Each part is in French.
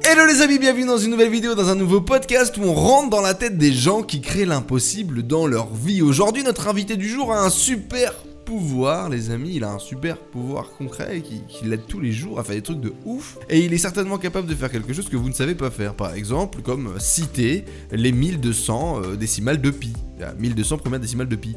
Hello les amis, bienvenue dans une nouvelle vidéo, dans un nouveau podcast où on rentre dans la tête des gens qui créent l'impossible dans leur vie. Aujourd'hui, notre invité du jour a un super pouvoir, les amis. Il a un super pouvoir concret qui l'aide tous les jours à faire des trucs de ouf. Et il est certainement capable de faire quelque chose que vous ne savez pas faire. Par exemple, comme citer les 1200 décimales de pi. 1200 premières décimales de pi.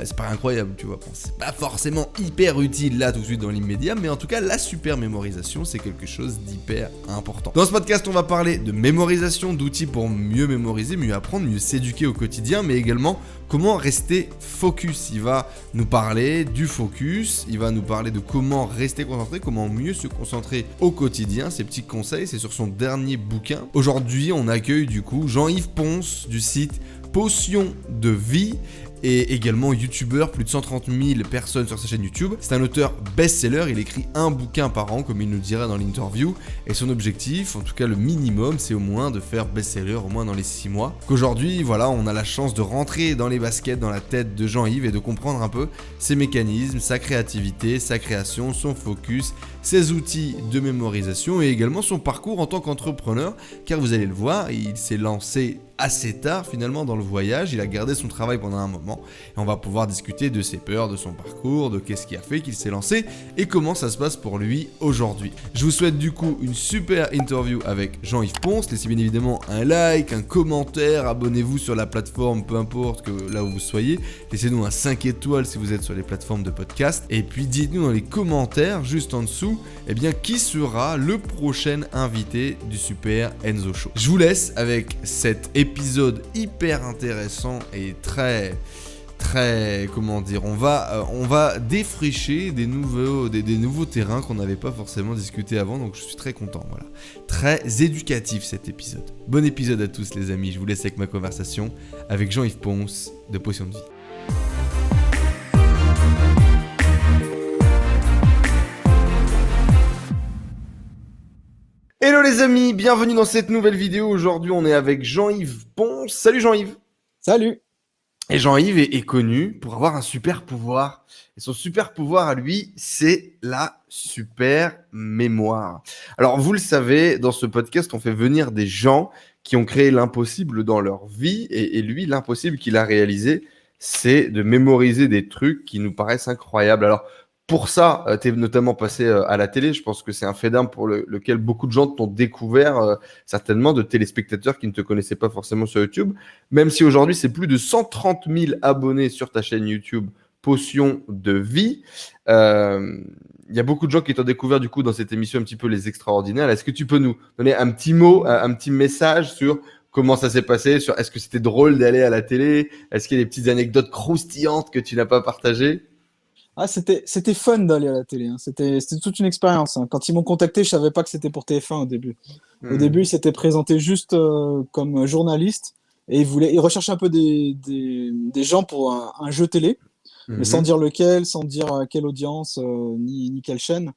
C'est pas incroyable, tu vois. Bon, c'est pas forcément hyper utile là tout de suite dans l'immédiat, mais en tout cas, la super mémorisation, c'est quelque chose d'hyper important. Dans ce podcast, on va parler de mémorisation, d'outils pour mieux mémoriser, mieux apprendre, mieux s'éduquer au quotidien, mais également comment rester focus. Il va nous parler du focus, il va nous parler de comment rester concentré, comment mieux se concentrer au quotidien. Ces petits conseils, c'est sur son dernier bouquin. Aujourd'hui, on accueille du coup Jean-Yves Ponce du site Potion de vie et également youtubeur, plus de 130 000 personnes sur sa chaîne YouTube. C'est un auteur best-seller, il écrit un bouquin par an comme il nous dira dans l'interview, et son objectif, en tout cas le minimum, c'est au moins de faire best-seller au moins dans les 6 mois. Qu'aujourd'hui, voilà, on a la chance de rentrer dans les baskets, dans la tête de Jean-Yves et de comprendre un peu ses mécanismes, sa créativité, sa création, son focus, ses outils de mémorisation et également son parcours en tant qu'entrepreneur, car vous allez le voir, il s'est lancé assez tard finalement dans le voyage, il a gardé son travail pendant un moment et on va pouvoir discuter de ses peurs, de son parcours, de qu'est-ce qui a fait qu'il s'est lancé et comment ça se passe pour lui aujourd'hui. Je vous souhaite du coup une super interview avec Jean-Yves Ponce. Laissez bien évidemment un like, un commentaire, abonnez-vous sur la plateforme, peu importe que là où vous soyez, laissez-nous un 5 étoiles si vous êtes sur les plateformes de podcast et puis dites-nous dans les commentaires juste en dessous qui sera le prochain invité du Super Enzo Show. Je vous laisse avec cet épisode hyper intéressant et très comment dire, on va défricher des nouveaux terrains qu'on n'avait pas forcément discuté avant, donc je suis très content, voilà. Très éducatif cet épisode. Bon épisode à tous les amis, je vous laisse avec ma conversation avec Jean-Yves Ponce de Potion de vie. Hello les amis, bienvenue dans cette nouvelle vidéo. Aujourd'hui on est avec Jean-Yves Ponce. Salut Jean-Yves. Salut. Et Jean-Yves est connu pour avoir un super pouvoir. Et son super pouvoir à lui, c'est la super mémoire. Alors vous le savez, dans ce podcast, on fait venir des gens qui ont créé l'impossible dans leur vie. Et lui, l'impossible qu'il a réalisé, c'est de mémoriser des trucs qui nous paraissent incroyables. Alors pour ça, tu es notamment passé à la télé. Je pense que c'est un fait d'armes pour lequel beaucoup de gens t'ont découvert, certainement de téléspectateurs qui ne te connaissaient pas forcément sur YouTube. Même si aujourd'hui, c'est plus de 130 000 abonnés sur ta chaîne YouTube Potion de vie. Il y a beaucoup de gens qui t'ont découvert du coup dans cette émission un petit peu les extraordinaires. Est-ce que tu peux nous donner un petit mot, un petit message sur comment ça s'est passé, sur est-ce que c'était drôle d'aller à la télé? Est-ce qu'il y a des petites anecdotes croustillantes que tu n'as pas partagées? Ah, c'était fun d'aller à la télé, hein. C'était toute une expérience, hein. Quand ils m'ont contacté, je savais pas que c'était pour TF1 au début. Au début, ils s'étaient présentés juste comme journaliste et ils recherchaient un peu des gens pour un jeu télé, mais sans dire lequel, sans dire quelle audience, ni quelle chaîne.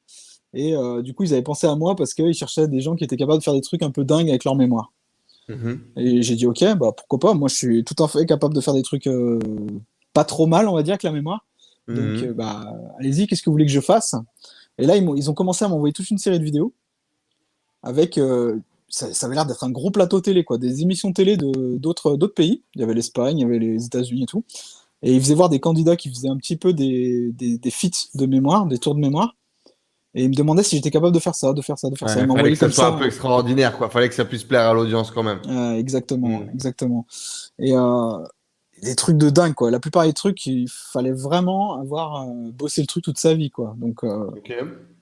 Et du coup, ils avaient pensé à moi parce qu'ils cherchaient des gens qui étaient capables de faire des trucs un peu dingues avec leur mémoire. Et j'ai dit, ok, bah pourquoi pas, moi je suis tout à fait capable de faire des trucs pas trop mal, on va dire, avec la mémoire. Donc, allez-y, qu'est-ce que vous voulez que je fasse? Et là, ils ont commencé à m'envoyer toute une série de vidéos avec. Ça avait l'air d'être un gros plateau télé, quoi, des émissions télé d'autres pays. Il y avait l'Espagne, il y avait les États-Unis et tout. Et ils faisaient voir des candidats qui faisaient un petit peu des feats de mémoire, des tours de mémoire. Et ils me demandaient si j'étais capable de faire ça, de faire ça, de faire ça. Ils Fallait que ça comme soit ça. un peu extraordinaire, quoi. Fallait que ça puisse plaire à l'audience quand même. Exactement. Et des trucs de dingue, quoi. La plupart des trucs, il fallait vraiment avoir bossé le truc toute sa vie, quoi. Donc,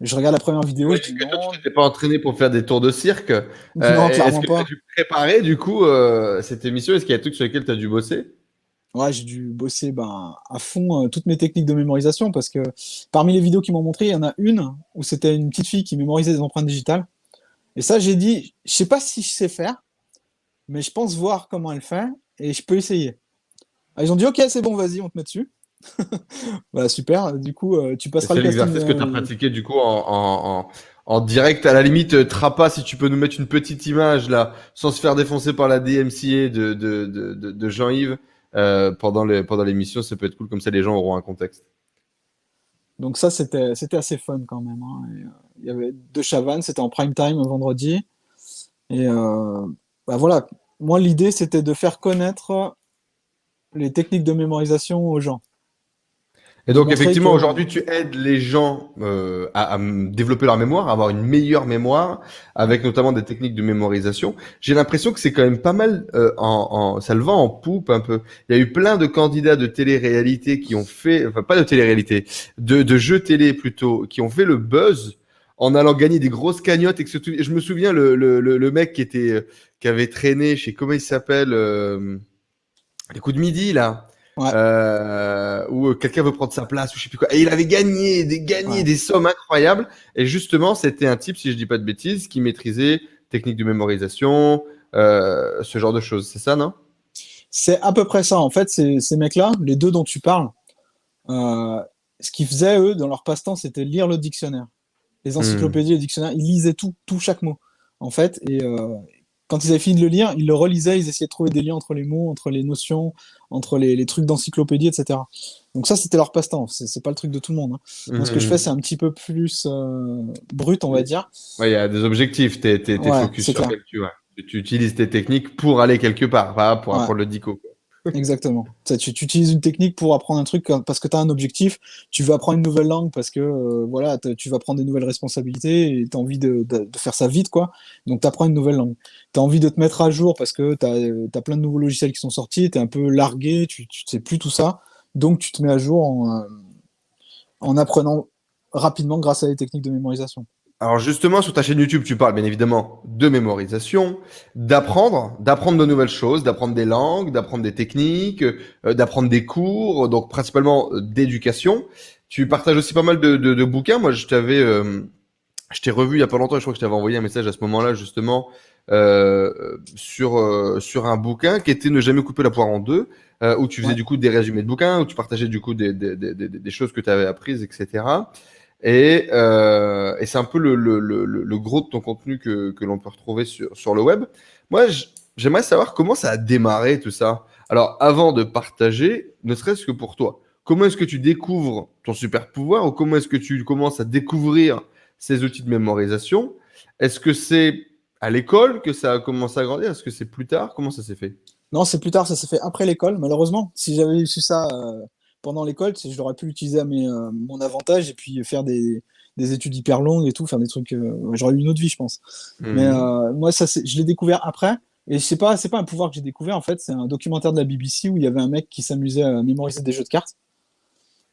je regarde la première vidéo. Ouais, toi, tu t'étais pas entraîné pour faire des tours de cirque. Non, Est-ce clairement que tu as pas. dû préparer, du coup, cette émission? Est-ce qu'il y a des trucs sur lesquels tu as dû bosser? Ouais, j'ai dû bosser à fond toutes mes techniques de mémorisation parce que parmi les vidéos qu'ils m'ont montré, il y en a une où c'était une petite fille qui mémorisait des empreintes digitales. Et ça, j'ai dit, je sais pas si je sais faire, mais je pense voir comment elle fait et je peux essayer. Ah, ils ont dit, ok, c'est bon, vas-y, on te met dessus. Voilà, super. Du coup, tu Et passeras c'est le casting. l'exercice que tu as pratiqué, du coup, en direct. À la limite, Trappa, si tu peux nous mettre une petite image, là, sans se faire défoncer par la DMCA de Jean-Yves, pendant l'émission, ça peut être cool, comme ça les gens auront un contexte. Donc ça, c'était assez fun quand même, hein. Il y avait deux Chavannes, c'était en prime time vendredi. Et bah voilà, moi l'idée c'était de faire connaître les techniques de mémorisation aux gens, Et de donc, montrer effectivement, que aujourd'hui, tu aides les gens développer leur mémoire, à avoir une meilleure mémoire, avec notamment des techniques de mémorisation. J'ai l'impression que c'est quand même pas mal, ça le vend en poupe un peu. Il y a eu plein de candidats de télé-réalité qui ont fait, enfin pas de télé-réalité, de jeux télé plutôt, qui ont fait le buzz en allant gagner des grosses cagnottes. Et que je me souviens le mec qui avait traîné chez, comment il s'appelle, les coups de midi là, ouais, où quelqu'un veut prendre sa place ou je sais plus quoi. Et il avait gagné ouais. des sommes incroyables. Et justement, c'était un type, si je dis pas de bêtises, qui maîtrisait technique de mémorisation, ce genre de choses. C'est ça, non? C'est à peu près ça. En fait, ces mecs-là, les deux dont tu parles, euh, ce qu'ils faisaient, eux, dans leur passe-temps, c'était lire le dictionnaire. Les Hmm. encyclopédies, les dictionnaires, ils lisaient tout, chaque mot, en fait. Et quand ils avaient fini de le lire, ils le relisaient, ils essayaient de trouver des liens entre les mots, entre les notions, entre les trucs d'encyclopédie, etc. Donc ça, c'était leur passe-temps. C'est pas le truc de tout le monde, hein. Moi, ce que je fais, c'est Mhm. un petit peu plus brut, on va dire. Ouais, il y a des objectifs. T'es Ouais, focus c'est sur clair. quelque chose. Tu utilises tes techniques pour aller quelque part, pas pour Ouais. apprendre le dico, quoi. Exactement. Tu utilises une technique pour apprendre un truc parce que tu as un objectif. Tu veux apprendre une nouvelle langue parce que voilà, tu vas prendre des nouvelles responsabilités et tu as envie de faire ça vite, quoi. Donc tu apprends une nouvelle langue. Tu as envie de te mettre à jour parce que tu as, plein de nouveaux logiciels qui sont sortis, tu es un peu largué, tu sais plus tout ça. Donc tu te mets à jour en apprenant rapidement grâce à des techniques de mémorisation. Alors justement, sur ta chaîne YouTube, tu parles bien évidemment de mémorisation, d'apprendre de nouvelles choses, d'apprendre des langues, d'apprendre des techniques, d'apprendre des cours, donc principalement d'éducation. Tu partages aussi pas mal de bouquins. Moi, je t'ai revu il y a pas longtemps, et je crois que je t'avais envoyé un message à ce moment-là justement sur un bouquin qui était Ne jamais couper la poire en deux, où tu faisais Ouais. du coup des résumés de bouquins, où tu partageais du coup des choses que tu avais apprises, etc. Et c'est un peu le gros de ton contenu que l'on peut retrouver sur le web. Moi, j'aimerais savoir comment ça a démarré tout ça. Alors, avant de partager, ne serait-ce que pour toi, comment est-ce que tu découvres ton super pouvoir ou comment est-ce que tu commences à découvrir ces outils de mémorisation? Est-ce que c'est à l'école que ça a commencé à grandir? Est-ce que c'est plus tard? Comment ça s'est fait? Non, c'est plus tard, ça s'est fait après l'école, malheureusement. Si j'avais su ça pendant l'école, je l'aurais pu l'utiliser à mon avantage et puis faire des études hyper longues et tout, faire des trucs. Ouais, j'aurais eu une autre vie, je pense. Mais Mhm. moi, je l'ai découvert après. Et c'est pas un pouvoir que j'ai découvert, en fait, c'est un documentaire de la BBC où il y avait un mec qui s'amusait à mémoriser des jeux de cartes.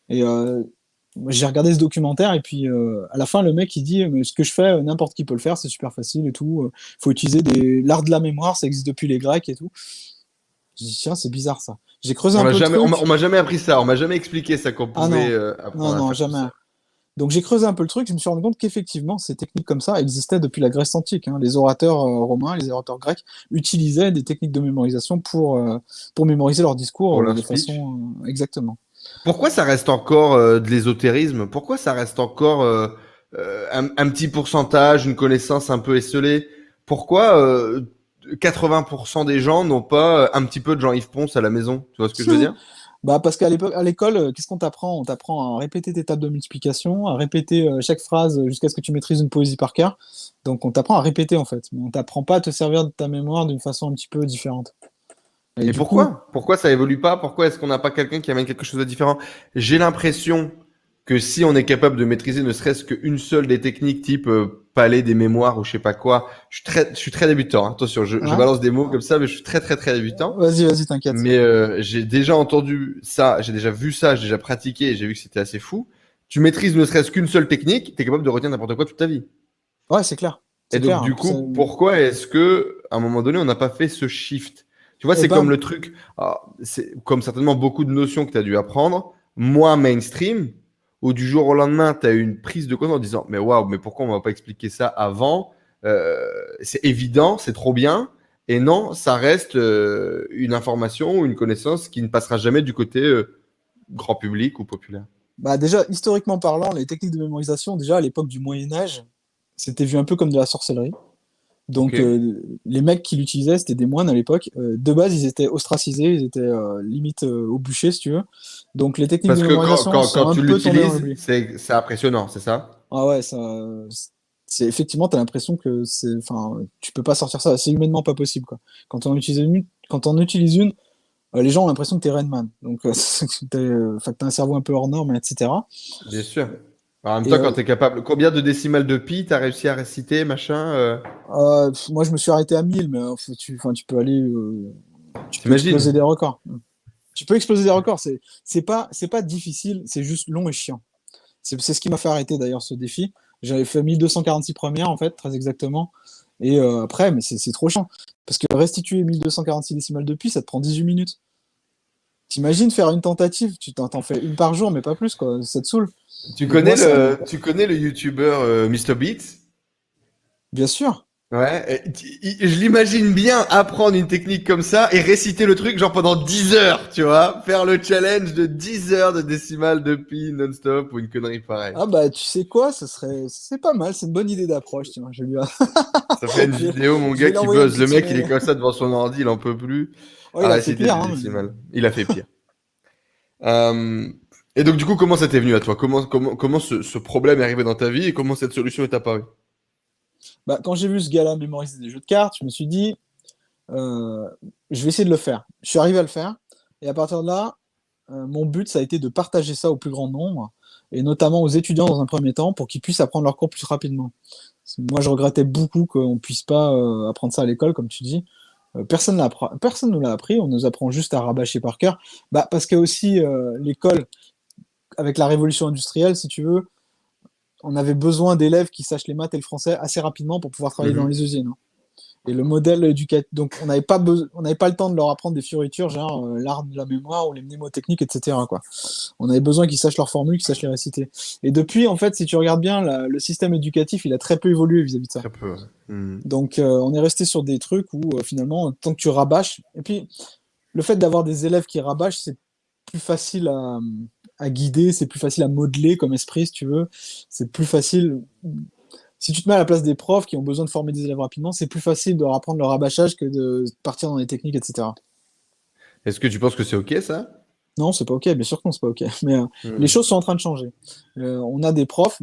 Et moi, j'ai regardé ce documentaire et puis à la fin, le mec il dit mais ce que je fais, n'importe qui peut le faire, c'est super facile et tout. Faut utiliser l'art de la mémoire, ça existe depuis les Grecs et tout. J'ai dit, tiens, c'est bizarre ça. J'ai creusé un peu le On truc. m'a jamais appris ça. On m'a jamais expliqué ça qu'on Ah pouvait non, non, apprendre à non, faire tout jamais. ça. Donc j'ai creusé un peu le truc, je me suis rendu compte qu'effectivement, ces techniques comme ça existaient depuis la Grèce antique, hein. Les orateurs romains, les orateurs grecs utilisaient des techniques de mémorisation pour mémoriser leurs discours Pour leur de speech. façon exactement. Pourquoi ça reste encore de l'ésotérisme? Pourquoi ça reste encore un petit pourcentage, une connaissance un peu esselée? Pourquoi 80% des gens n'ont pas un petit peu de Jean-Yves Pons à la maison? Tu vois ce que je veux dire? Bah parce qu'à l'époque, à l'école, qu'est-ce qu'on t'apprend? On t'apprend à répéter tes tables de multiplication, à répéter chaque phrase jusqu'à ce que tu maîtrises une poésie par cœur. Donc on t'apprend à répéter en fait, mais on t'apprend pas à te servir de ta mémoire d'une façon un petit peu différente. Et Et du coup, pourquoi? Pourquoi ça évolue pas? Pourquoi est-ce qu'on n'a pas quelqu'un qui amène quelque chose de différent? J'ai l'impression que si on est capable de maîtriser ne serait-ce qu'une seule des techniques type palais des mémoires ou je sais pas quoi, je suis très débutant, hein. Attention, je ouais, balance des mots comme ça, mais je suis très très très débutant. vas-y, t'inquiète. Mais j'ai déjà entendu ça, j'ai déjà vu ça, j'ai déjà pratiqué et j'ai vu que c'était assez fou. Tu maîtrises ne serait-ce qu'une seule technique, tu es capable de retenir n'importe quoi toute ta vie. Ouais, c'est clair, Et c'est donc, clair. du coup, pourquoi est-ce que, à un moment donné, on n'a pas fait ce shift? Tu vois, Et c'est comme ben, le truc, c'est comme certainement beaucoup de notions que tu as dû apprendre, moins mainstream, où du jour au lendemain, tu as eu une prise de conscience en disant, mais waouh, mais pourquoi on m'a pas expliqué ça avant? C'est évident, c'est trop bien. Et non, ça reste une information ou une connaissance qui ne passera jamais du côté grand public ou populaire. bah déjà, historiquement parlant, les techniques de mémorisation, déjà à l'époque du Moyen Âge, c'était vu un peu comme de la sorcellerie. Ok. Donc, les mecs qui l'utilisaient, c'était des moines à l'époque. De base, ils étaient ostracisés, ils étaient limite au bûcher, si tu veux. Donc, les techniques de Parce que mémorisation sont quand un tu peu tombées dans l'utilises, l'oubli. c'est impressionnant, c'est ça? Ah ouais, ça. Effectivement, t'as l'impression que enfin, tu peux pas sortir ça. C'est humainement pas possible, quoi. Quand on utilise une, les gens ont l'impression que t'es Rain Man. Donc, enfin, que t'as un cerveau un peu hors norme, etc. Bien sûr. En même Et temps, quand tu es capable, combien de décimales de pi t'as réussi à réciter, machin moi, je me suis arrêté à 1000, mais enfin, tu peux aller, tu peux exploser T'imagines? des records. Tu peux exploser des records. C'est pas difficile, c'est juste long et chiant. C'est ce qui m'a fait arrêter d'ailleurs ce défi. J'avais fait 1246 premières, en fait, très exactement. Et après, mais c'est trop chiant. Parce que restituer 1246 décimales de pi, ça te prend 18 minutes. T'imagines faire une tentative, tu t'en fais une par jour, mais pas plus, quoi. Ça te saoule. Tu Donc connais moi, ça, tu connais le youtubeur MrBeats? bien sûr. Ouais, je l'imagine bien apprendre une technique comme ça et réciter le truc genre pendant 10 heures, tu vois, faire le challenge de 10 heures de décimales de pi non-stop ou une connerie pareille. Ah bah, tu sais quoi, c'est pas mal, c'est une bonne idée d'approche, tiens. Ça fait une Je vais, vidéo, mon je gars vais qui l'envoyer un buzz. Le petit mec, il est email. comme ça devant son ordi, il en peut plus Oh, à il a fait réciter pire, des hein. décimales. Il a fait pire. Euh, et donc, du coup, comment ça t'est venu à toi? Comment ce problème est arrivé dans ta vie et comment cette solution est apparue? Bah, quand j'ai vu ce gars-là mémoriser des jeux de cartes, je me suis dit, euh, je vais essayer de le faire. Je suis arrivé à le faire. Et à partir de là, mon but, ça a été de partager ça au plus grand nombre, et notamment aux étudiants dans un premier temps, pour qu'ils puissent apprendre leur cours plus rapidement. Moi, je regrettais beaucoup qu'on puisse pas apprendre ça à l'école, comme tu dis. Personne ne l'a appris, on nous apprend juste à rabâcher par cœur. Bah, parce que aussi, l'école, avec la révolution industrielle, si tu veux, on avait besoin d'élèves qui sachent les maths et le français assez rapidement pour pouvoir travailler dans Mhm. les usines, hein. Et le modèle éducatif, donc on n'avait pas le temps de leur apprendre des fioritures, genre l'art de la mémoire ou les mnémotechniques, etc., quoi. On avait besoin qu'ils sachent leurs formules, qu'ils sachent les réciter. Et depuis, en fait, si tu regardes bien, le système éducatif, il a très peu évolué vis-à-vis de ça. Très peu. Ouais. Mhm. Donc, on est resté sur des trucs où, finalement, tant que tu rabâches, et puis le fait d'avoir des élèves qui rabâchent, c'est plus facile à guider, c'est plus facile à modeler comme esprit, si tu veux. C'est plus facile. Si tu te mets à la place des profs qui ont besoin de former des élèves rapidement, c'est plus facile de leur apprendre le rabâchage que de partir dans des techniques, etc. Est-ce que tu penses que c'est OK, ça? Non, c'est pas OK, bien sûr que non, c'est pas OK. Mais les Mhm. choses sont en train de changer. On a des profs,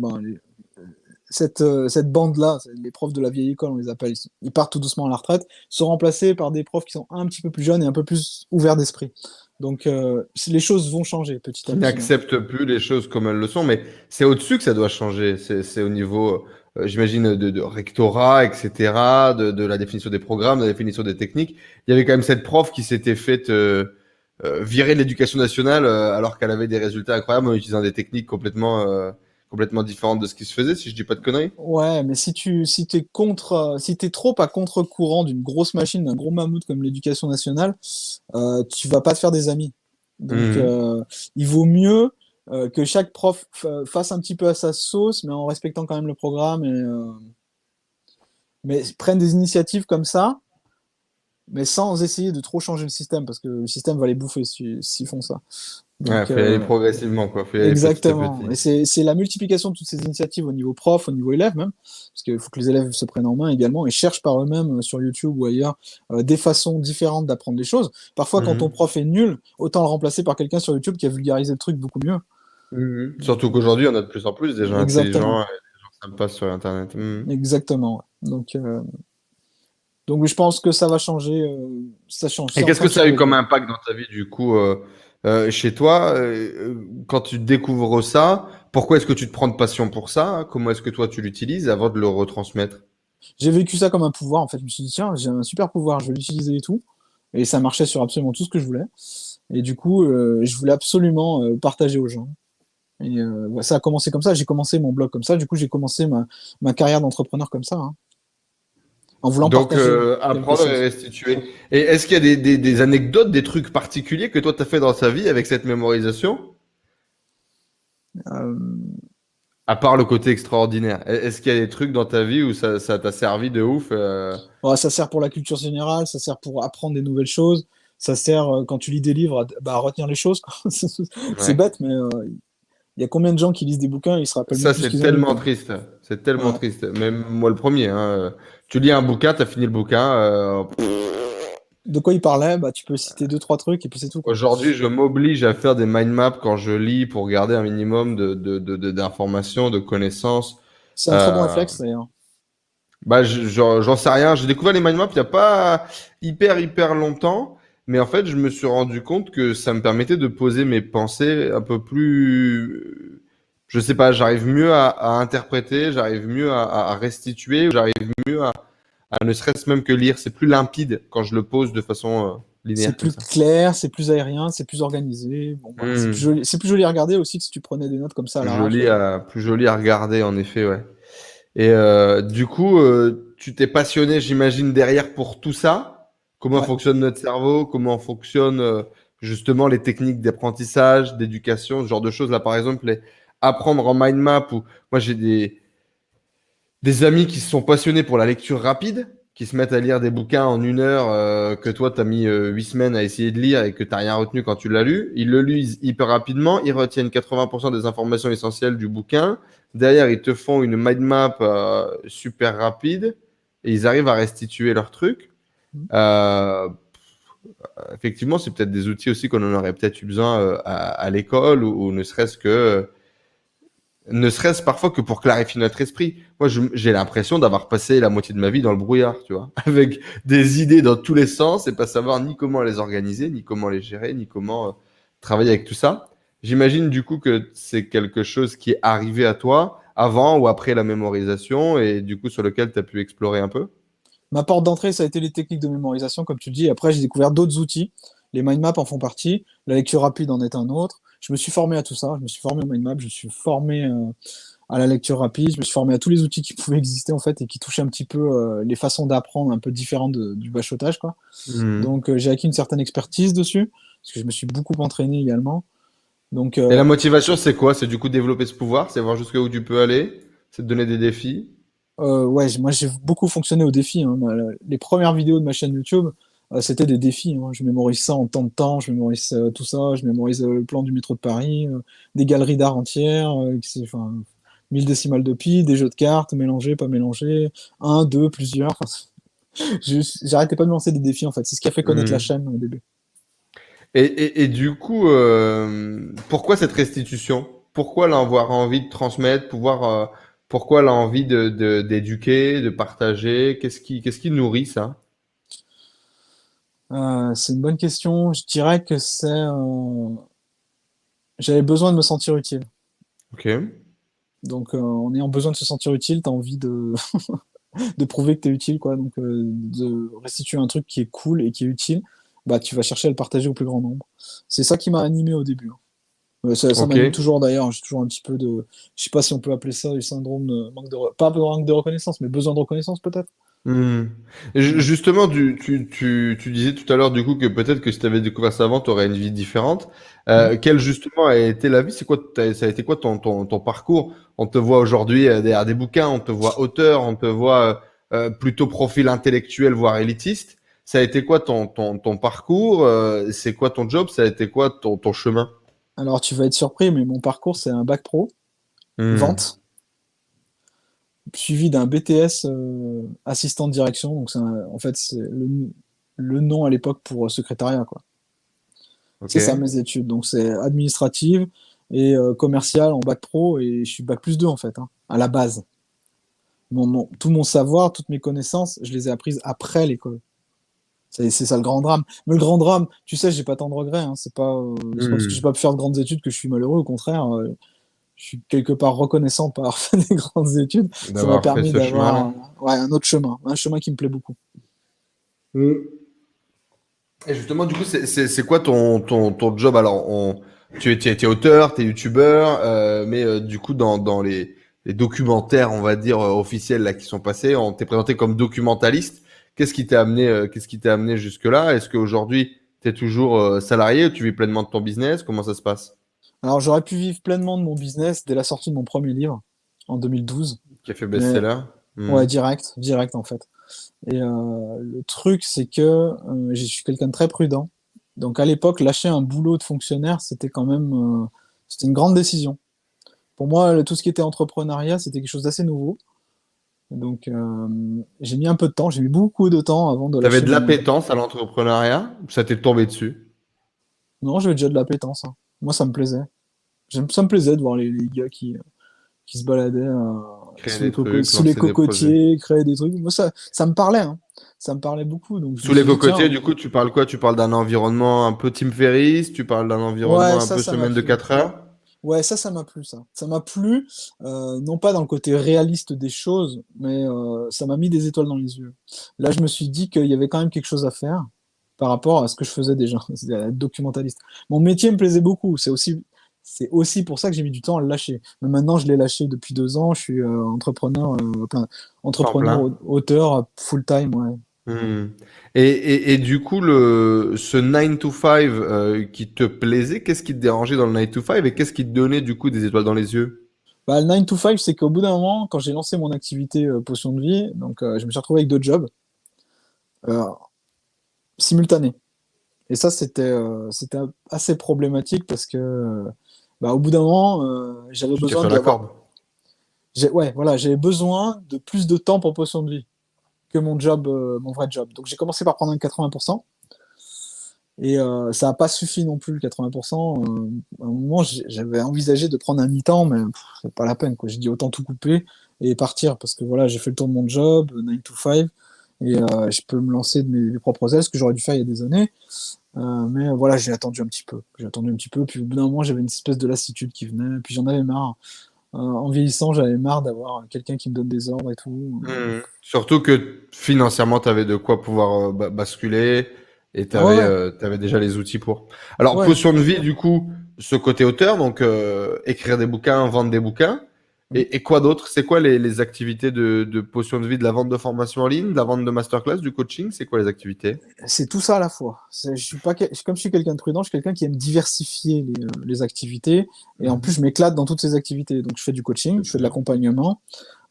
cette bande-là, les profs de la vieille école, on les appelle, ils partent tout doucement à la retraite, sont remplacés par des profs qui sont un petit peu plus jeunes et un peu plus ouverts d'esprit. Donc, les choses vont changer petit à Qui petit, hein. n'acceptent plus les choses comme elles le sont, mais c'est au-dessus que ça doit changer. C'est au niveau, j'imagine, de rectorat, etc., de la définition des programmes, de la définition des techniques. Il y avait quand même cette prof qui s'était faite virer de l'éducation nationale alors qu'elle avait des résultats incroyables en utilisant des techniques complètement différentes de ce qui se faisait, si je dis pas de conneries. Ouais, mais si t'es si t'es trop à contre-courant d'une grosse machine, d'un gros mammouth comme l'éducation nationale, tu vas pas te faire des amis. Donc, Mhm. il vaut mieux que chaque prof fasse un petit peu à sa sauce, mais en respectant quand même le programme, mais prenne des initiatives comme ça, mais sans essayer de trop changer le système, parce que le système va les bouffer s'ils font ça. Ouais, Donc, faut y aller progressivement, quoi. Faut y aller petit à exactement. petit. Et c'est la multiplication de toutes ces initiatives au niveau prof, au niveau élève même, parce qu'il faut que les élèves se prennent en main également et cherchent par eux-mêmes sur YouTube ou ailleurs des façons différentes d'apprendre les choses. Parfois, quand ton Mhm. prof est nul, autant le remplacer par quelqu'un sur YouTube qui a vulgarisé le truc beaucoup mieux. Mhm. Donc, Surtout qu'aujourd'hui, on a de plus en plus des gens intelligents exactement, et des gens sympas sur Internet. Mhm. exactement, ouais. Donc, je pense que ça va changer. Ça change, c'est Et en qu'est-ce train que de ça a eu changer comme déjà. impact dans ta vie, du coup, chez toi, quand tu découvres ça? Pourquoi est-ce que tu te prends de passion pour ça? Comment est-ce que toi tu l'utilises avant de le retransmettre? J'ai vécu ça comme un pouvoir. En fait, je me suis dit tiens, j'ai un super pouvoir, je vais l'utiliser et tout. Et ça marchait sur absolument tout ce que je voulais. Et du coup, je voulais absolument partager aux gens. Et ouais, ça a commencé comme ça. J'ai commencé mon blog comme ça. Du coup, j'ai commencé ma carrière d'entrepreneur comme ça, hein, en voulant Donc, partager quelque apprendre et chose. restituer. Et est-ce qu'il y a des anecdotes, des trucs particuliers que toi tu as fait dans ta vie avec cette mémorisation? Euh, À part le côté extraordinaire. Est-ce qu'il y a des trucs dans ta vie où ça t'a servi de ouf? ouais, ça sert pour la culture générale, ça sert pour apprendre des nouvelles choses, ça sert quand tu lis des livres à retenir les choses, quoi. C'est Ouais. bête, mais il y a combien de gens qui lisent des bouquins et ils se rappellent même Ça, plus ce c'est qu'ils ont lu, tellement quoi. triste. C'est tellement Ouais. triste. Même moi, le premier. Hein. Tu lis un bouquin, t'as fini le bouquin. De quoi il parlait, bah tu peux citer deux, trois trucs et puis c'est tout, quoi. Aujourd'hui, je m'oblige à faire des mind maps quand je lis pour garder un minimum d'informations, de connaissances. C'est un très bon Euh, réflexe, d'ailleurs. Bah, j'en sais rien. J'ai découvert les mind maps il n'y a pas hyper longtemps, mais en fait, je me suis rendu compte que ça me permettait de poser mes pensées un peu plus. Je sais pas, j'arrive mieux à interpréter, j'arrive mieux à restituer, j'arrive mieux à ne serait-ce même que lire. C'est plus limpide quand je le pose de façon C'est linéaire comme plus ça. clair, c'est plus aérien, c'est plus organisé. Bon, voilà, Hmm. c'est plus joli à regarder aussi que si tu prenais des notes comme ça à l'arrache. Plus joli à regarder, en effet, ouais. Et du coup, tu t'es passionné, j'imagine, derrière pour tout ça. Comment Ouais. fonctionne notre cerveau, comment fonctionnent justement les techniques d'apprentissage, d'éducation, ce genre de choses. Là, par exemple, apprendre en mind map. Ou moi, j'ai des amis qui se sont passionnés pour la lecture rapide, qui se mettent à lire des bouquins en 1 heure que toi, tu as mis 8 semaines à essayer de lire et que tu rien retenu quand tu l'as lu. Ils le lisent hyper rapidement, ils retiennent 80% des informations essentielles du bouquin. Derrière, ils te font une mind map super rapide et ils arrivent à restituer leur truc. Euh, Effectivement, c'est peut-être des outils aussi qu'on en aurait peut-être eu besoin à l'école ou ne serait-ce que ne serait-ce parfois que pour clarifier notre esprit. Moi, j'ai l'impression d'avoir passé la moitié de ma vie dans le brouillard, tu vois, avec des idées dans tous les sens et pas savoir ni comment les organiser, ni comment les gérer, ni comment travailler avec tout ça. J'imagine du coup que c'est quelque chose qui est arrivé à toi avant ou après la mémorisation et du coup sur lequel tu as pu explorer un peu. Ma porte d'entrée, ça a été les techniques de mémorisation, comme tu le dis. Après, j'ai découvert d'autres outils. Les mind maps en font partie. La lecture rapide en est un autre. Je me suis formé à tout ça. Je me suis formé au mind map. Je me suis formé à la lecture rapide. Je me suis formé à tous les outils qui pouvaient exister en fait et qui touchaient un petit peu les façons d'apprendre un peu différentes du bachotage, quoi. Mhm. Donc, j'ai acquis une certaine expertise dessus parce que je me suis beaucoup entraîné également. Donc, Et la motivation, c'est quoi? C'est du coup développer ce pouvoir, c'est voir jusqu'où tu peux aller, c'est te donner des défis. ouais, moi j'ai beaucoup fonctionné au défi, hein. Les premières vidéos de ma chaîne YouTube, c'était des défis, hein. Je mémorise ça en temps de temps, je mémorise tout ça, je mémorise le plan du métro de Paris, des galeries d'art entières, enfin, 1000 décimales de pi, des jeux de cartes, mélangés, pas mélangés, un, deux, plusieurs. Enfin, j'arrêtais pas de me lancer des défis en fait. C'est ce qui a fait connaître la Mhm. chaîne au début. Et du coup, pourquoi cette restitution? Pourquoi l'avoir envie de transmettre, pourquoi l'envie d'éduquer, de partager? Qu'est-ce qui nourrit ça? C'est une bonne question. Je dirais que j'avais besoin de me sentir utile. Ok. Donc, en ayant besoin de se sentir utile, t'as envie de prouver que t'es utile, quoi. Donc, de restituer un truc qui est cool et qui est utile, bah, tu vas chercher à le partager au plus grand nombre. C'est ça qui m'a animé au début, hein. Ça Ok. m'anime toujours d'ailleurs. J'ai toujours un petit peu je sais pas si on peut appeler ça du syndrome de pas de manque de reconnaissance, mais besoin de reconnaissance peut-être. Hmm. Et Ouais. justement, tu disais tout à l'heure du coup que peut-être que si tu avais découvert ça avant, tu aurais une vie différente. Mm. Quelle justement a été la vie? Ça a été quoi ton parcours? On te voit aujourd'hui derrière des bouquins, on te voit auteur, on te voit plutôt profil intellectuel, voire élitiste. Ça a été quoi ton parcours? C'est quoi ton job? Ça a été quoi ton chemin? Alors, tu vas être surpris, mais mon parcours, c'est un bac pro, Hmm. vente, suivi d'un BTS assistant de direction. Donc, en fait, c'est le nom à l'époque pour secrétariat, quoi. Ok. C'est ça mes études. Donc c'est administrative et commerciale en bac pro et je suis bac plus 2 en fait, hein, à la base. Tout mon savoir, toutes mes connaissances, je les ai apprises après l'école. C'est ça le grand drame. Mais le grand drame, tu sais, j'ai pas tant de regrets, hein. C'est pas parce que j'ai Hmm. pas pu faire de grandes études que je suis malheureux. Au contraire, je suis quelque part reconnaissant par avoir fait des grandes études. Ça m'a D'avoir fait permis ce d'avoir chemin-là. ouais, un autre chemin, un chemin qui me plaît beaucoup. Et justement, du coup, c'est quoi ton job? Alors, tu es auteur, tu es youtubeur, mais du coup, dans les documentaires, on va dire, officiels là, qui sont passés, on t'est présenté comme documentaliste. Qu'est-ce qui t'a amené jusque-là? Est-ce qu'aujourd'hui, tu es toujours salarié ou tu vis pleinement de ton business? Comment ça se passe? Alors j'aurais pu vivre pleinement de mon business dès la sortie de mon premier livre en 2012, Qui a fait mais best-seller? ouais, Hmm. direct en fait. Et le truc, c'est que je suis quelqu'un de très prudent. Donc à l'époque, lâcher un boulot de fonctionnaire, c'était quand même, c'était une grande décision. Pour moi, tout ce qui était entrepreneuriat, c'était quelque chose d'assez nouveau. Donc j'ai mis un peu de temps, j'ai mis beaucoup de temps avant de T'avais lâcher de mon. l'appétence à l'entrepreneuriat ou ça t'est tombé dessus? Non, j'avais déjà de l'appétence, hein. Moi, ça me plaisait. Ça me plaisait de voir les gars qui se baladaient. Créer des trucs, sous les lancer des projets. cocotiers, créer des trucs. Moi, ça me parlait, hein. Ça me parlait beaucoup. Donc, je Sous me les suis dit, tiens, cocotiers, du coup, tu parles quoi? Tu parles d'un environnement un peu Tim Ferriss, tu parles d'un environnement ouais, un peu ça m'a semaine de plu. 4 heures? Ouais, ça m'a plu, ça. Ça m'a plu, non pas dans le côté réaliste des choses, mais ça m'a mis des étoiles dans les yeux. Là, je me suis dit qu'il y avait quand même quelque chose à faire par rapport à ce que je faisais déjà, c'est-à-dire être documentaliste. Mon métier me plaisait beaucoup, c'est aussi pour ça que j'ai mis du temps à le lâcher. Mais maintenant, je l'ai lâché depuis 2 ans, je suis Temps entrepreneur, plein. auteur, full-time, ouais. Hmm. Et du coup, ce 9 to 5 qui te plaisait, qu'est-ce qui te dérangeait dans le 9 to 5 et qu'est-ce qui te donnait du coup des étoiles dans les yeux? Bah, le 9 to 5, c'est qu'au bout d'un moment, quand j'ai lancé mon activité potion de vie, donc je me suis retrouvé avec 2 jobs euh, simultanés. Et ça, c'était assez problématique parce que, bah, au bout d'un moment, j'avais Tu t'es besoin fait la d'avoir, corde. ouais, voilà, j'avais besoin de plus de temps pour potion de vie que mon job, mon vrai job. Donc j'ai commencé par prendre un 80%. Et ça n'a pas suffi non plus le 80%. À un moment, j'avais envisagé de prendre un mi-temps, mais c'est pas la peine, quoi. J'ai dit autant tout couper et partir parce que voilà, j'ai fait le tour de mon job, 9 to 5, et je peux me lancer de mes propres ailes, ce que j'aurais dû faire il y a des années. Mais voilà, j'ai attendu un petit peu. J'ai attendu un petit peu, puis au bout d'un moment, j'avais une espèce de lassitude qui venait, puis j'en avais marre. En vieillissant, j'avais marre d'avoir quelqu'un qui me donne des ordres et tout. Hmm. Surtout que financièrement, tu avais de quoi pouvoir basculer et tu Ah ouais, ouais, avais déjà les outils pour. Alors, ouais. potion de vie, du coup, ce côté auteur, donc écrire des bouquins, vendre des bouquins. Et quoi d'autre? C'est quoi les activités de potion de vie, de la vente de formation en ligne, de la vente de masterclass, du coaching? C'est quoi les activités? C'est tout ça à la fois. Je suis pas, comme je suis quelqu'un de prudent, je suis quelqu'un qui aime diversifier les activités. Et en plus, Mhm. je m'éclate dans toutes ces activités. Donc, je fais du coaching, je fais de l'accompagnement,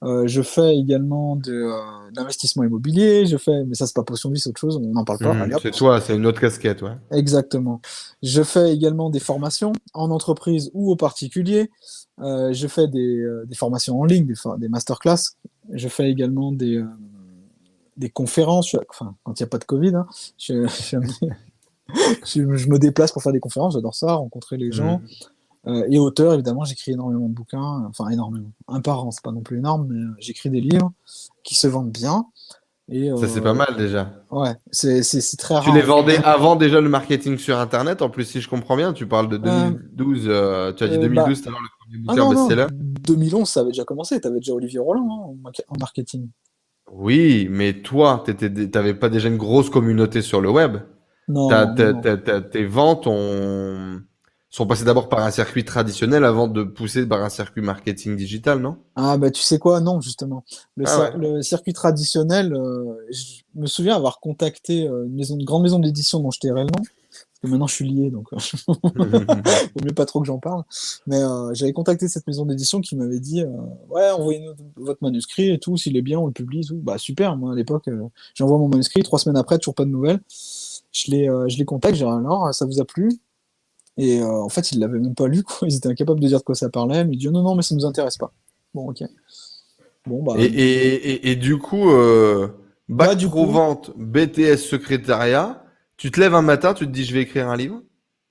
je fais également de l'investissement immobilier, je fais, mais ça, c'est pas potion de vie, c'est autre chose, on n'en parle pas. Allez hop. C'est toi, c'est une autre casquette, ouais. Exactement. Je fais également des formations en entreprise ou aux particuliers. Je fais des formations en ligne, des masterclass. Je fais également des conférences, enfin, quand il n'y a pas de Covid, hein, je me déplace pour faire des conférences, j'adore ça, rencontrer les gens. Mhm. Et auteur, évidemment, j'écris énormément de bouquins, enfin énormément. Un par an, c'est pas non plus énorme, mais j'écris des livres qui se vendent bien. Et Ça, c'est pas mal déjà. ouais, c'est très Tu rare les en France. vendais avant déjà le marketing sur Internet. En plus, si je comprends bien, tu parles de Euh, 2012. Tu as dit bah, 2012 tout à l'heure, le premier ah bouquin non, non, best-seller. 2011, ça avait déjà commencé, t'avais déjà Olivier Roland hein, en marketing. Oui, mais toi, t'avais pas déjà une grosse communauté sur le web. Non, non, non. Tes ventes sont passées d'abord par un circuit traditionnel avant de pousser par un circuit marketing digital, non? Ah bah tu sais quoi, non, justement. Ah ouais. Le circuit traditionnel, je me souviens avoir contacté une grande maison d'édition dont je tairai le nom, parce que maintenant je suis lié, donc vaut mieux pas trop que j'en parle. Mais j'avais contacté cette maison d'édition qui m'avait dit ouais, envoyez-nous votre manuscrit et tout, s'il est bien, on le publie et tout. Bah super, moi à l'époque, j'envoie mon manuscrit, 3 semaines après, toujours pas de nouvelles. Je les contacte, j'ai dit alors, ça vous a plu? Et en fait, ils l'avaient même pas lu, quoi. Ils étaient incapables de dire de quoi ça parlait, mais ils disent non, non, mais ça nous intéresse pas. Bon, ok. Bon, bah, Et du coup, là, bac du pro coup, vente, BTS secrétariat, tu te lèves un matin, tu te dis je vais écrire un livre.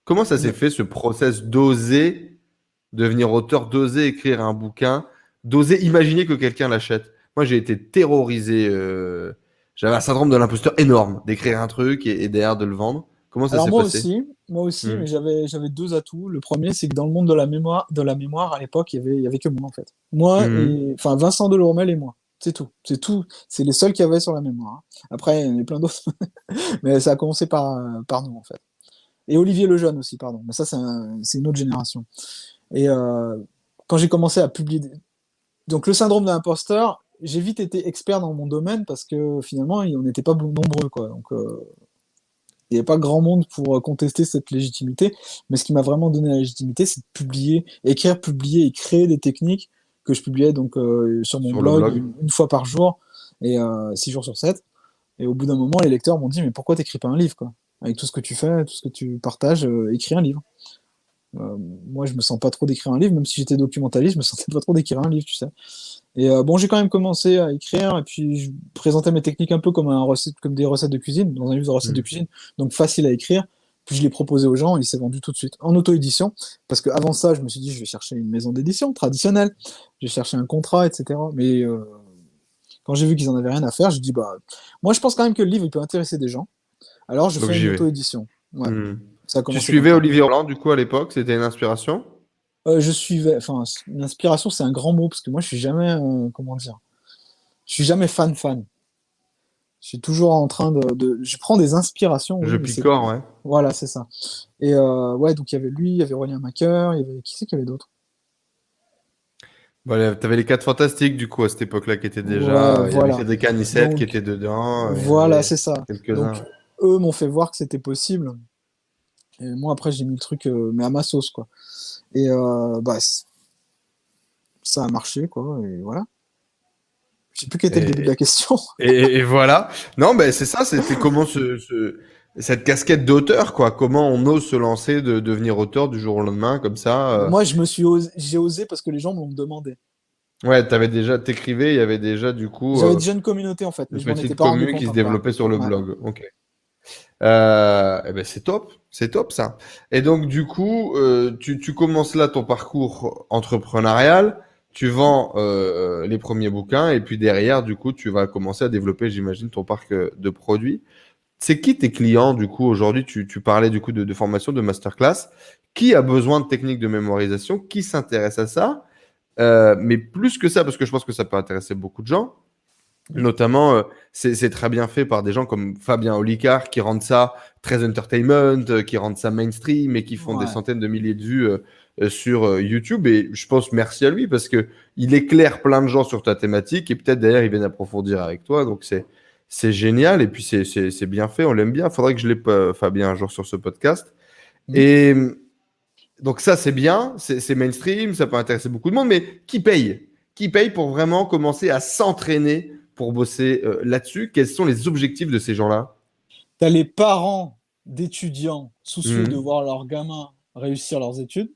Comment ça s'est le- fait ce process d'oser devenir auteur, d'oser écrire un bouquin, d'oser imaginer que quelqu'un l'achète? Moi, j'ai été terrorisé. J'avais un syndrome de l'imposteur énorme d'écrire un truc et derrière de le vendre. Comment ça alors s'est passé? moi aussi, Hmm. mais j'avais 2 atouts. Le premier, c'est que dans le monde de la mémoire, à l'époque, il y avait que moi, en fait. Moi Mhm. et, enfin, Vincent Delormel et moi. C'est tout. C'est tout. C'est les seuls qui avaient sur la mémoire, hein. Après, il y en a plein d'autres. Mais ça a commencé par nous, en fait. Et Olivier Lejeune aussi, pardon. Mais ça, c'est une autre génération. Et quand j'ai commencé à publier, donc le syndrome de l'imposteur, j'ai vite été expert dans mon domaine parce que finalement, on n'était pas nombreux, quoi. Donc, il n'y avait pas grand monde pour contester cette légitimité. Mais ce qui m'a vraiment donné la légitimité, c'est de publier, écrire, publier et créer des techniques que je publiais donc sur mon Sur le blog blog. une fois par jour et 6 jours sur 7. Et au bout d'un moment, les lecteurs m'ont dit, mais pourquoi t'écris pas un livre, quoi? Avec tout ce que tu fais, tout ce que tu partages, écris un livre. Euh, Moi, je me sens pas trop d'écrire un livre, même si j'étais documentaliste, je me sentais pas trop d'écrire un livre, tu sais. Et bon, j'ai quand même commencé à écrire, et puis je présentais mes techniques un peu comme des recettes de cuisine, dans un livre de recettes de Hmm. cuisine, donc facile à écrire, Puis je l'ai proposé aux gens, il s'est vendu tout de suite en auto-édition. Parce qu'avant ça, je me suis dit, je vais chercher une maison d'édition traditionnelle, je vais chercher un contrat, etc. Mais quand j'ai vu qu'ils en avaient rien à faire, je dis, bah, moi je pense quand même que le livre il peut intéresser des gens. Alors je Donc fais j'y une vais. auto-édition. Ouais, Hmm. ça a Tu commencé comme suivais ça. Olivier Roland, du coup, à l'époque, c'était une inspiration? Je suivais, enfin, une inspiration, c'est un grand mot, parce que moi je suis jamais, comment dire, je suis jamais fan. Je suis toujours en train je prends des inspirations, Je oui, mais c'est, picore, ouais. voilà, c'est ça. Et ouais, donc il y avait lui, il y avait Aurélien Macker, il y avait, qui c'est qu'il y avait d'autres? Voilà, t'avais les 4 fantastiques, du coup, à cette époque-là, qui étaient Ouais, déjà. Il y avait voilà. Cédric Anissette qui Donc, était dedans. Il y en voilà, avait c'est ça. Donc, quelques-uns. eux m'ont fait voir que c'était possible. Et moi, après, j'ai mis le truc, mais à ma sauce, quoi. Et bah, ça a marché, quoi. Et voilà. Je sais plus quel était le début de Et, la question. et voilà. Non, ben c'est ça, c'était comment cette casquette d'auteur, quoi. Comment on ose se lancer de devenir auteur du jour au lendemain, comme ça. Moi, j'ai osé parce que les gens me l'ont demandé. Ouais, t'écrivais, il y avait déjà, du coup, J'avais déjà une communauté, en fait, mais une je m'en étais petite pas rendu commune qui compte se encore. développait sur le Ouais. blog. Ok. Eh ben c'est top ça. Et donc du coup, tu commences là ton parcours entrepreneurial, tu vends les premiers bouquins et puis derrière, du coup, tu vas commencer à développer, j'imagine, ton parc de produits. C'est qui tes clients du coup aujourd'hui? Tu parlais du coup de formation, de masterclass. Qui a besoin de techniques de mémorisation? Qui s'intéresse à ça? Mais plus que ça, parce que je pense que ça peut intéresser beaucoup de gens. Notamment, c'est très bien fait par des gens comme Fabien Olicard qui rendent ça très entertainment, qui rendent ça mainstream et qui font des Ouais. centaines de milliers de vues sur YouTube. Et je pense merci à lui parce que il éclaire plein de gens sur ta thématique et peut-être d'ailleurs ils viennent approfondir avec toi. Donc c'est génial et puis c'est bien fait, on l'aime bien. Faudrait que je l'ai Fabien un jour sur ce podcast. Mhm. Et donc ça c'est bien, c'est mainstream, ça peut intéresser beaucoup de monde, mais qui paye? Qui paye pour vraiment commencer à s'entraîner pour bosser là-dessus? Quels sont les objectifs de ces gens-là? T'as les parents d'étudiants soucieux de Mhm. voir leurs gamins réussir leurs études.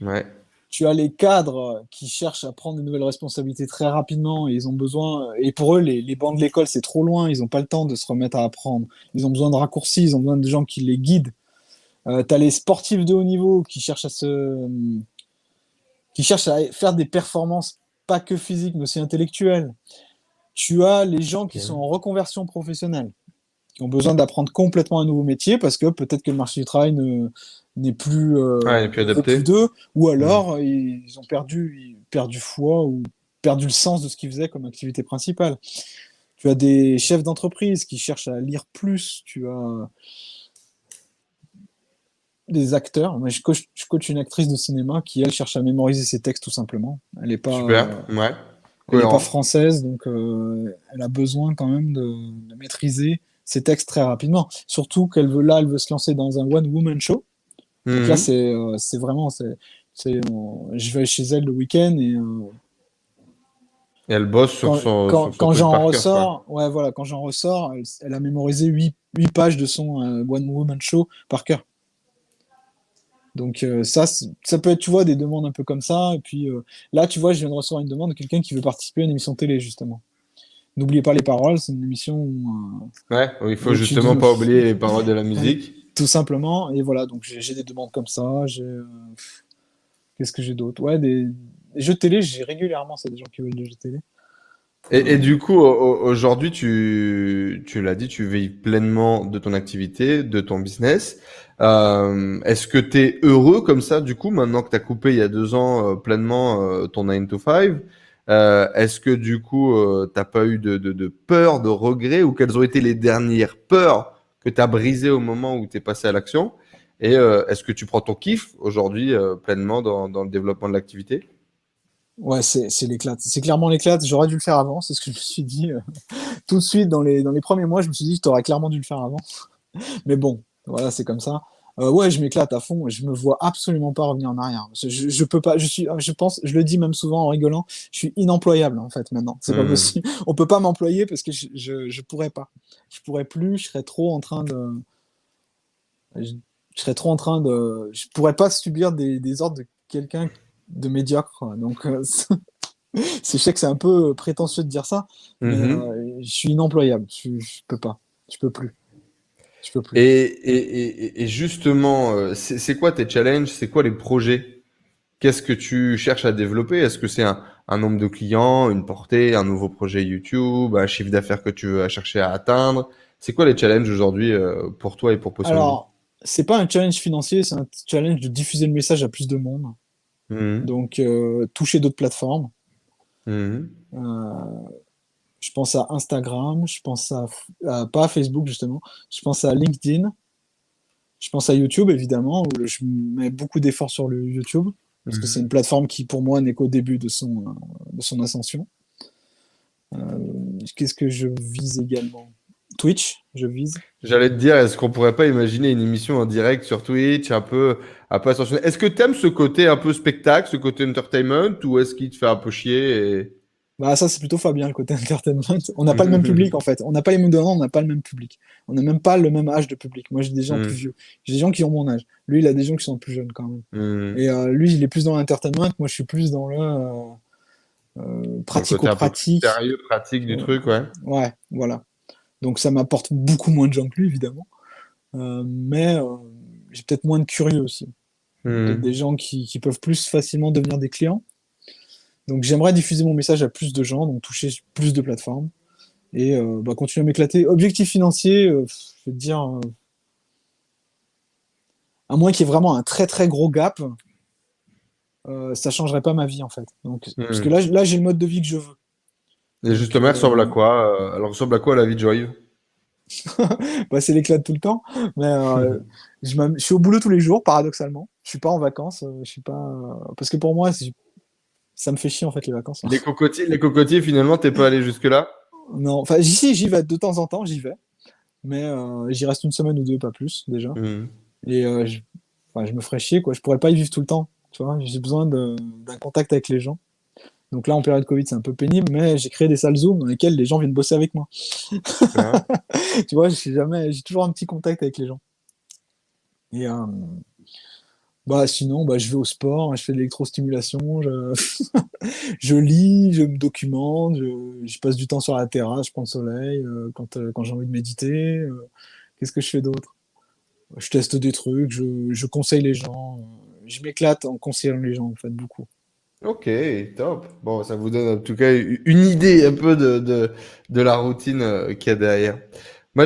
Ouais. Tu as les cadres qui cherchent à prendre de nouvelles responsabilités très rapidement et ils ont besoin, et pour eux, les bancs de l'école, c'est trop loin, ils n'ont pas le temps de se remettre à apprendre. Ils ont besoin de raccourcis, ils ont besoin de gens qui les guident. Tu as les sportifs de haut niveau qui cherchent à faire des performances pas que physiques, mais aussi intellectuelles. Tu as les gens qui sont Ok. en reconversion professionnelle, qui ont besoin d'apprendre complètement un nouveau métier parce que peut-être que le marché du travail Ouais, et puis ne veut plus adapté. d'eux, ou Mhm. alors ils ont perdu foi ou perdu le sens de ce qu'ils faisaient comme activité principale. Tu as des chefs d'entreprise qui cherchent à lire plus, tu as des acteurs. Moi, je coach une actrice de cinéma qui, elle, cherche à mémoriser ses textes tout simplement. Super. Ouais. Elle est pas Cohérent. française, donc elle a besoin quand même de maîtriser ses textes très rapidement. Surtout elle veut se lancer dans un one-woman show. Donc là, Mhm. c'est vraiment, je vais chez elle le week-end et Et elle bosse sur son quand truc j'en par cœur, quoi. ressors, ouais, voilà, quand j'en ressors, elle a mémorisé 8 pages de son one-woman show par cœur. Donc ça peut être, tu vois, des demandes un peu comme ça. Et puis là, tu vois, je viens de recevoir une demande de quelqu'un qui veut participer à une émission télé, justement. N'oubliez pas les paroles, c'est une émission Ouais, il faut où tu justement pas oublier les paroles de la musique. tout simplement. Et voilà, donc j'ai des demandes comme ça. Qu'est-ce que j'ai d'autre? Ouais, des jeux de télé, j'ai régulièrement, c'est des gens qui veulent des jeux de télé. Et du coup, aujourd'hui, tu l'as dit, tu vis pleinement de ton activité, de ton business. Est-ce que tu es heureux comme ça, du coup, maintenant que tu as coupé il y a 2 ans pleinement ton 9 to 5? Est-ce que du coup, t'as pas eu de peur, de regret, ou quelles ont été les dernières peurs que tu as brisées au moment où tu es passé à l'action? Et est-ce que tu prends ton kiff aujourd'hui pleinement dans le développement de l'activité? Ouais, c'est l'éclate. C'est clairement l'éclate. J'aurais dû le faire avant, c'est ce que je me suis dit. Tout de suite, dans les premiers mois, je me suis dit, tu aurais clairement dû le faire avant. Mais bon, voilà, c'est comme ça. Ouais, je m'éclate à fond. Je me vois absolument pas revenir en arrière. Je peux pas. Je pense, je le dis même souvent en rigolant. Je suis inemployable en fait maintenant. C'est pas Hmm. possible. On peut pas m'employer parce que je pourrais pas. Je pourrais plus. Je serais trop en train de. Je, je serais trop en train de. Je pourrais pas subir des ordres de quelqu'un de médiocre, quoi. Donc, je sais que c'est un peu prétentieux de dire ça, mais Mhm. je suis inemployable. Je peux pas. Je peux plus. Je peux plus. Et justement, c'est quoi tes challenges? C'est quoi les projets? Qu'est-ce que tu cherches à développer? Est-ce que c'est un nombre de clients, une portée, un nouveau projet YouTube, un chiffre d'affaires que tu veux chercher à atteindre? C'est quoi les challenges aujourd'hui pour toi et pour Potion. Alors, c'est pas un challenge financier, c'est un challenge de diffuser le message à plus de monde. Mhm. Donc, toucher d'autres plateformes. Mhm. Euh, je pense à Instagram, je pense pas à Facebook justement, je pense à LinkedIn, je pense à YouTube évidemment, où je mets beaucoup d'efforts sur le YouTube, parce que c'est une Mhm. plateforme qui pour moi n'est qu'au début de son ascension. Qu'est-ce que je vise également? Twitch, je vise. J'allais te dire, est-ce qu'on pourrait pas imaginer une émission en direct sur Twitch, un peu ascensionné? Est-ce que t'aimes ce côté un peu spectacle, ce côté entertainment, ou est-ce qu'il te fait un peu chier et... Bah ça c'est plutôt Fabien le côté entertainment. On n'a pas le même public en fait. On n'a pas les mêmes demandes, on n'a pas le même public. On n'a même pas le même âge de public. Moi j'ai des gens plus Mhm. vieux. J'ai des gens qui ont mon âge. Lui il a des gens qui sont plus jeunes quand même. Mhm. Et lui il est plus dans l'entertainment. Moi je suis plus dans le Dans le côté un peu plus pratico-pratique. sérieux, pratique du Euh, truc, ouais. ouais, voilà. Donc ça m'apporte beaucoup moins de gens que lui évidemment. Mais j'ai peut-être moins de curieux aussi. Peut-être des Mhm. gens qui peuvent plus facilement devenir des clients. Donc j'aimerais diffuser mon message à plus de gens, donc toucher plus de plateformes. Et bah, continuer à m'éclater. Objectif financier, je vais te dire, à moins qu'il y ait vraiment un très très gros gap, ça changerait pas ma vie en fait. Donc, parce que Mhm. là j'ai le mode de vie que je veux. Et Donc, justement, elle ressemble à quoi? Elle ressemble à quoi la vie de Joyeux? bah, c'est l'éclat tout le temps. Mais je suis au boulot tous les jours, paradoxalement. Je suis pas en vacances. Je suis pas parce que pour moi, ça me fait chier en fait les vacances. Les cocotiers, finalement, t'es pas allé jusque-là? Non, enfin j'y vais de temps en temps, j'y vais. Mais j'y reste une semaine ou deux, pas plus déjà. Mhm. Et enfin, je me ferais chier, quoi. Je pourrais pas y vivre tout le temps. Tu vois, j'ai besoin d'un contact avec les gens. Donc là, en période Covid, c'est un peu pénible, mais j'ai créé des salles Zoom dans lesquelles les gens viennent bosser avec moi. Super. Tu vois, j'ai toujours un petit contact avec les gens. Et bah sinon, bah je vais au sport, je fais de l'électrostimulation, je lis, je me documente, je passe du temps sur la terrasse, je prends le soleil quand j'ai envie de méditer. Qu'est-ce que je fais d'autre? Je teste des trucs, je conseille les gens. Je m'éclate en conseillant les gens, en fait, beaucoup. Ok, top. Bon, ça vous donne en tout cas une idée un peu de la routine qu'il y a derrière. Moi,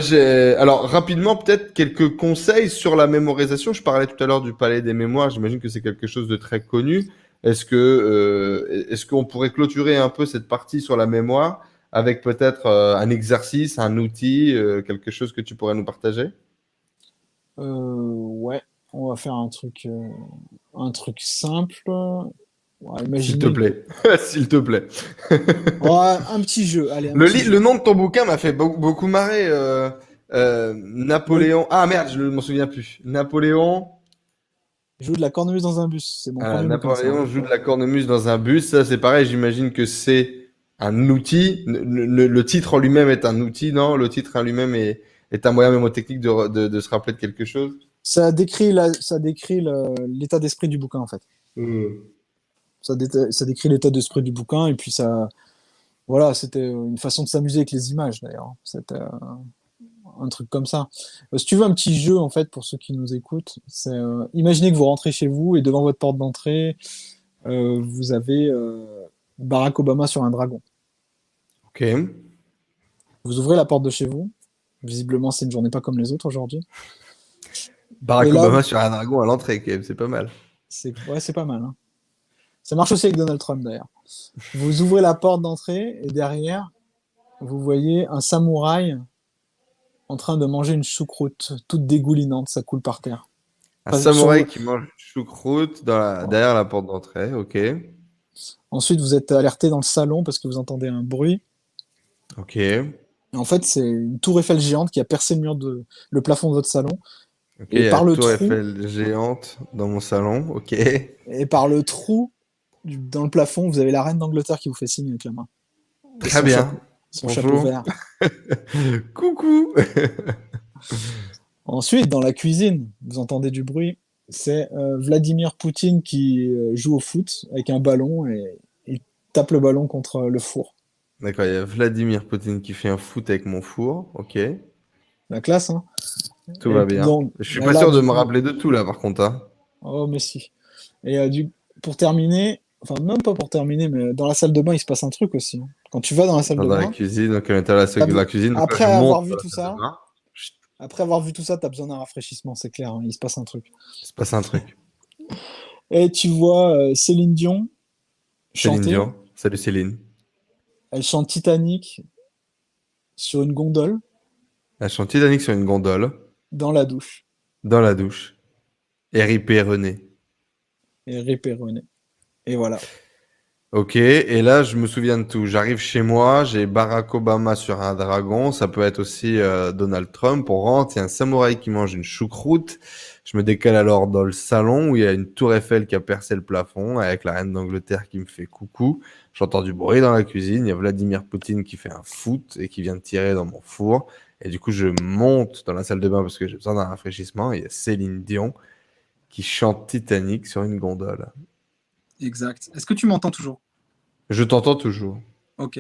alors rapidement, peut-être quelques conseils sur la mémorisation. Je parlais tout à l'heure du palais des mémoires. J'imagine que c'est quelque chose de très connu. Est-ce qu'on pourrait clôturer un peu cette partie sur la mémoire avec peut-être un exercice, un outil, quelque chose que tu pourrais nous partager? Ouais, on va faire un truc simple. Ouais, S'il te imaginez. plaît. S'il te plaît. Ouais, un petit jeu, allez, un petit Le jeu. nom de ton bouquin m'a fait beaucoup marrer. Le Napoléon. Ah merde, je ne m'en souviens plus. Napoléon. jeu de la cornemuse dans un bus, c'est mon premier bouquin, ça. Napoléon joue de la cornemuse dans un bus. Ça, c'est pareil. J'imagine que c'est un outil. Le titre en lui-même est un outil, non? Le titre en lui-même est un moyen mémotechnique de se rappeler de quelque chose. Ça décrit l'état d'esprit du bouquin, en fait. Hmm. Ça décrit l'état d'esprit du bouquin, et puis voilà, c'était une façon de s'amuser avec les images, d'ailleurs. C'était un truc comme ça. Si tu veux un petit jeu, en fait, pour ceux qui nous écoutent, c'est imaginez que vous rentrez chez vous et devant votre porte d'entrée, vous avez Barack Obama sur un dragon. Ok. Vous ouvrez la porte de chez vous. Visiblement, c'est une journée pas comme les autres aujourd'hui. Et Barack là, Obama sur un dragon à l'entrée, quand même. C'est pas mal. c'est pas mal, hein. Ça marche aussi avec Donald Trump, d'ailleurs. Vous ouvrez la porte d'entrée et derrière, vous voyez un samouraï en train de manger une choucroute toute dégoulinante. Ça coule par terre. Un Sur samouraï vous. qui mange choucroute derrière la porte d'entrée. Ok. Ensuite, vous êtes alerté dans le salon parce que vous entendez un bruit. Ok. Et en fait, c'est une tour Eiffel géante qui a percé le plafond de votre salon. Ok, il Et y a la par le tour trou, Eiffel géante dans mon salon. Ok. et par le trou dans le plafond, vous avez la reine d'Angleterre qui vous fait signe avec la main. Et Très bien. son chapeau Bonjour. vert. Coucou. Ensuite, dans la cuisine, vous entendez du bruit. C'est Vladimir Poutine qui joue au foot avec un ballon et il tape le ballon contre le four. D'accord, il y a Vladimir Poutine qui fait un foot avec mon four. Ok. La classe, hein. Tout Et va bien. donc, Je suis et pas là, sûr de du me coup, rappeler de tout là, par contre, hein. oh, mais si. Et pour terminer, enfin, même pas pour terminer, mais dans la salle de bain, il se passe un truc aussi, hein. Quand tu vas dans la salle Dans de la bain, cuisine, donc on est à la, t'as be- la cuisine, donc là après je monte avoir dans vu la tout salle de ça, bain. Chut, après avoir vu tout ça, t'as besoin d'un rafraîchissement, c'est clair, hein, il se passe un truc. il se passe un truc. Et tu vois Céline Dion Céline chanter. Dion. Salut Céline. Elle chante Titanic sur une gondole Elle chante Titanic sur une gondole, dans la douche. dans la douche. R.I.P. René. Et Rip et René. Et voilà. Ok, et là je me souviens de tout. J'arrive chez moi, j'ai Barack Obama sur un dragon, ça peut être aussi Donald Trump. On rentre, il y a un samouraï qui mange une choucroute. Je me décale alors dans le salon où il y a une tour Eiffel qui a percé le plafond avec la reine d'Angleterre qui me fait coucou. J'entends du bruit dans la cuisine, il y a Vladimir Poutine qui fait un foot et qui vient de tirer dans mon four. Et du coup je monte dans la salle de bain parce que j'ai besoin d'un rafraîchissement. Et il y a Céline Dion qui chante Titanic sur une gondole. Exact. Est-ce que tu m'entends toujours? Je t'entends toujours. Ok.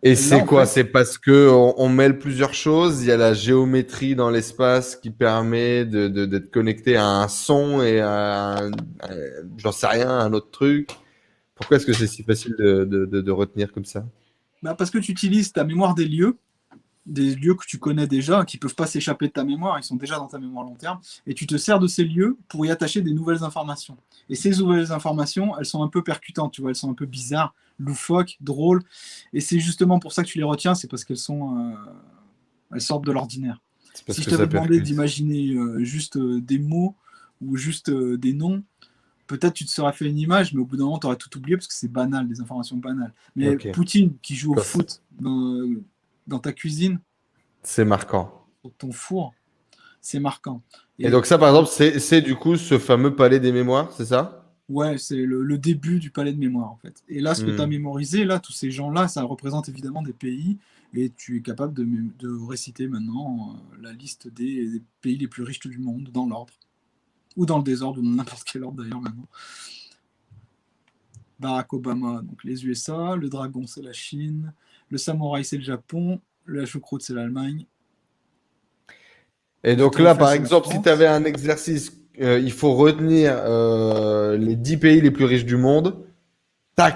Et Là, c'est en quoi? fait, C'est parce que on mêle plusieurs choses. Il y a la géométrie dans l'espace qui permet d'être connecté à un son et j'en sais rien, un autre truc. Pourquoi est-ce que c'est si facile de retenir comme ça? bah, parce que tu utilises ta mémoire des lieux que tu connais déjà, qui peuvent pas s'échapper de ta mémoire, ils sont déjà dans ta mémoire long terme, et tu te sers de ces lieux pour y attacher des nouvelles informations. Et ces nouvelles informations, elles sont un peu percutantes, tu vois, elles sont un peu bizarres, loufoques, drôles, et c'est justement pour ça que tu les retiens, c'est parce elles sortent de l'ordinaire. C'est parce Si je que t'avais ça demandé percute. d'imaginer juste des mots ou juste des noms, peut-être tu te serais fait une image, mais au bout d'un moment, tu aurais tout oublié parce que c'est banal, des informations banales. Mais Ok. Poutine qui joue au Parce- foot dans ta cuisine, C'est marquant. sur ton four, c'est marquant. Et Et donc ça, par exemple, c'est du coup ce fameux palais des mémoires, c'est ça? ouais, c'est le début du palais de mémoire, en fait. Et là, ce que tu as Hmm. mémorisé, là, tous ces gens-là, ça représente évidemment des pays, et tu es capable de réciter maintenant la liste des pays les plus riches du monde, dans l'ordre, ou dans le désordre, ou dans n'importe quel ordre d'ailleurs maintenant. Barack Obama, donc les USA, le dragon, c'est la Chine, le samouraï, c'est le Japon, la choucroute, c'est l'Allemagne, Et la donc tour là, Eiffel, par c'est la exemple, si tu avais France. un exercice, il faut retenir les 10 pays les plus riches du monde.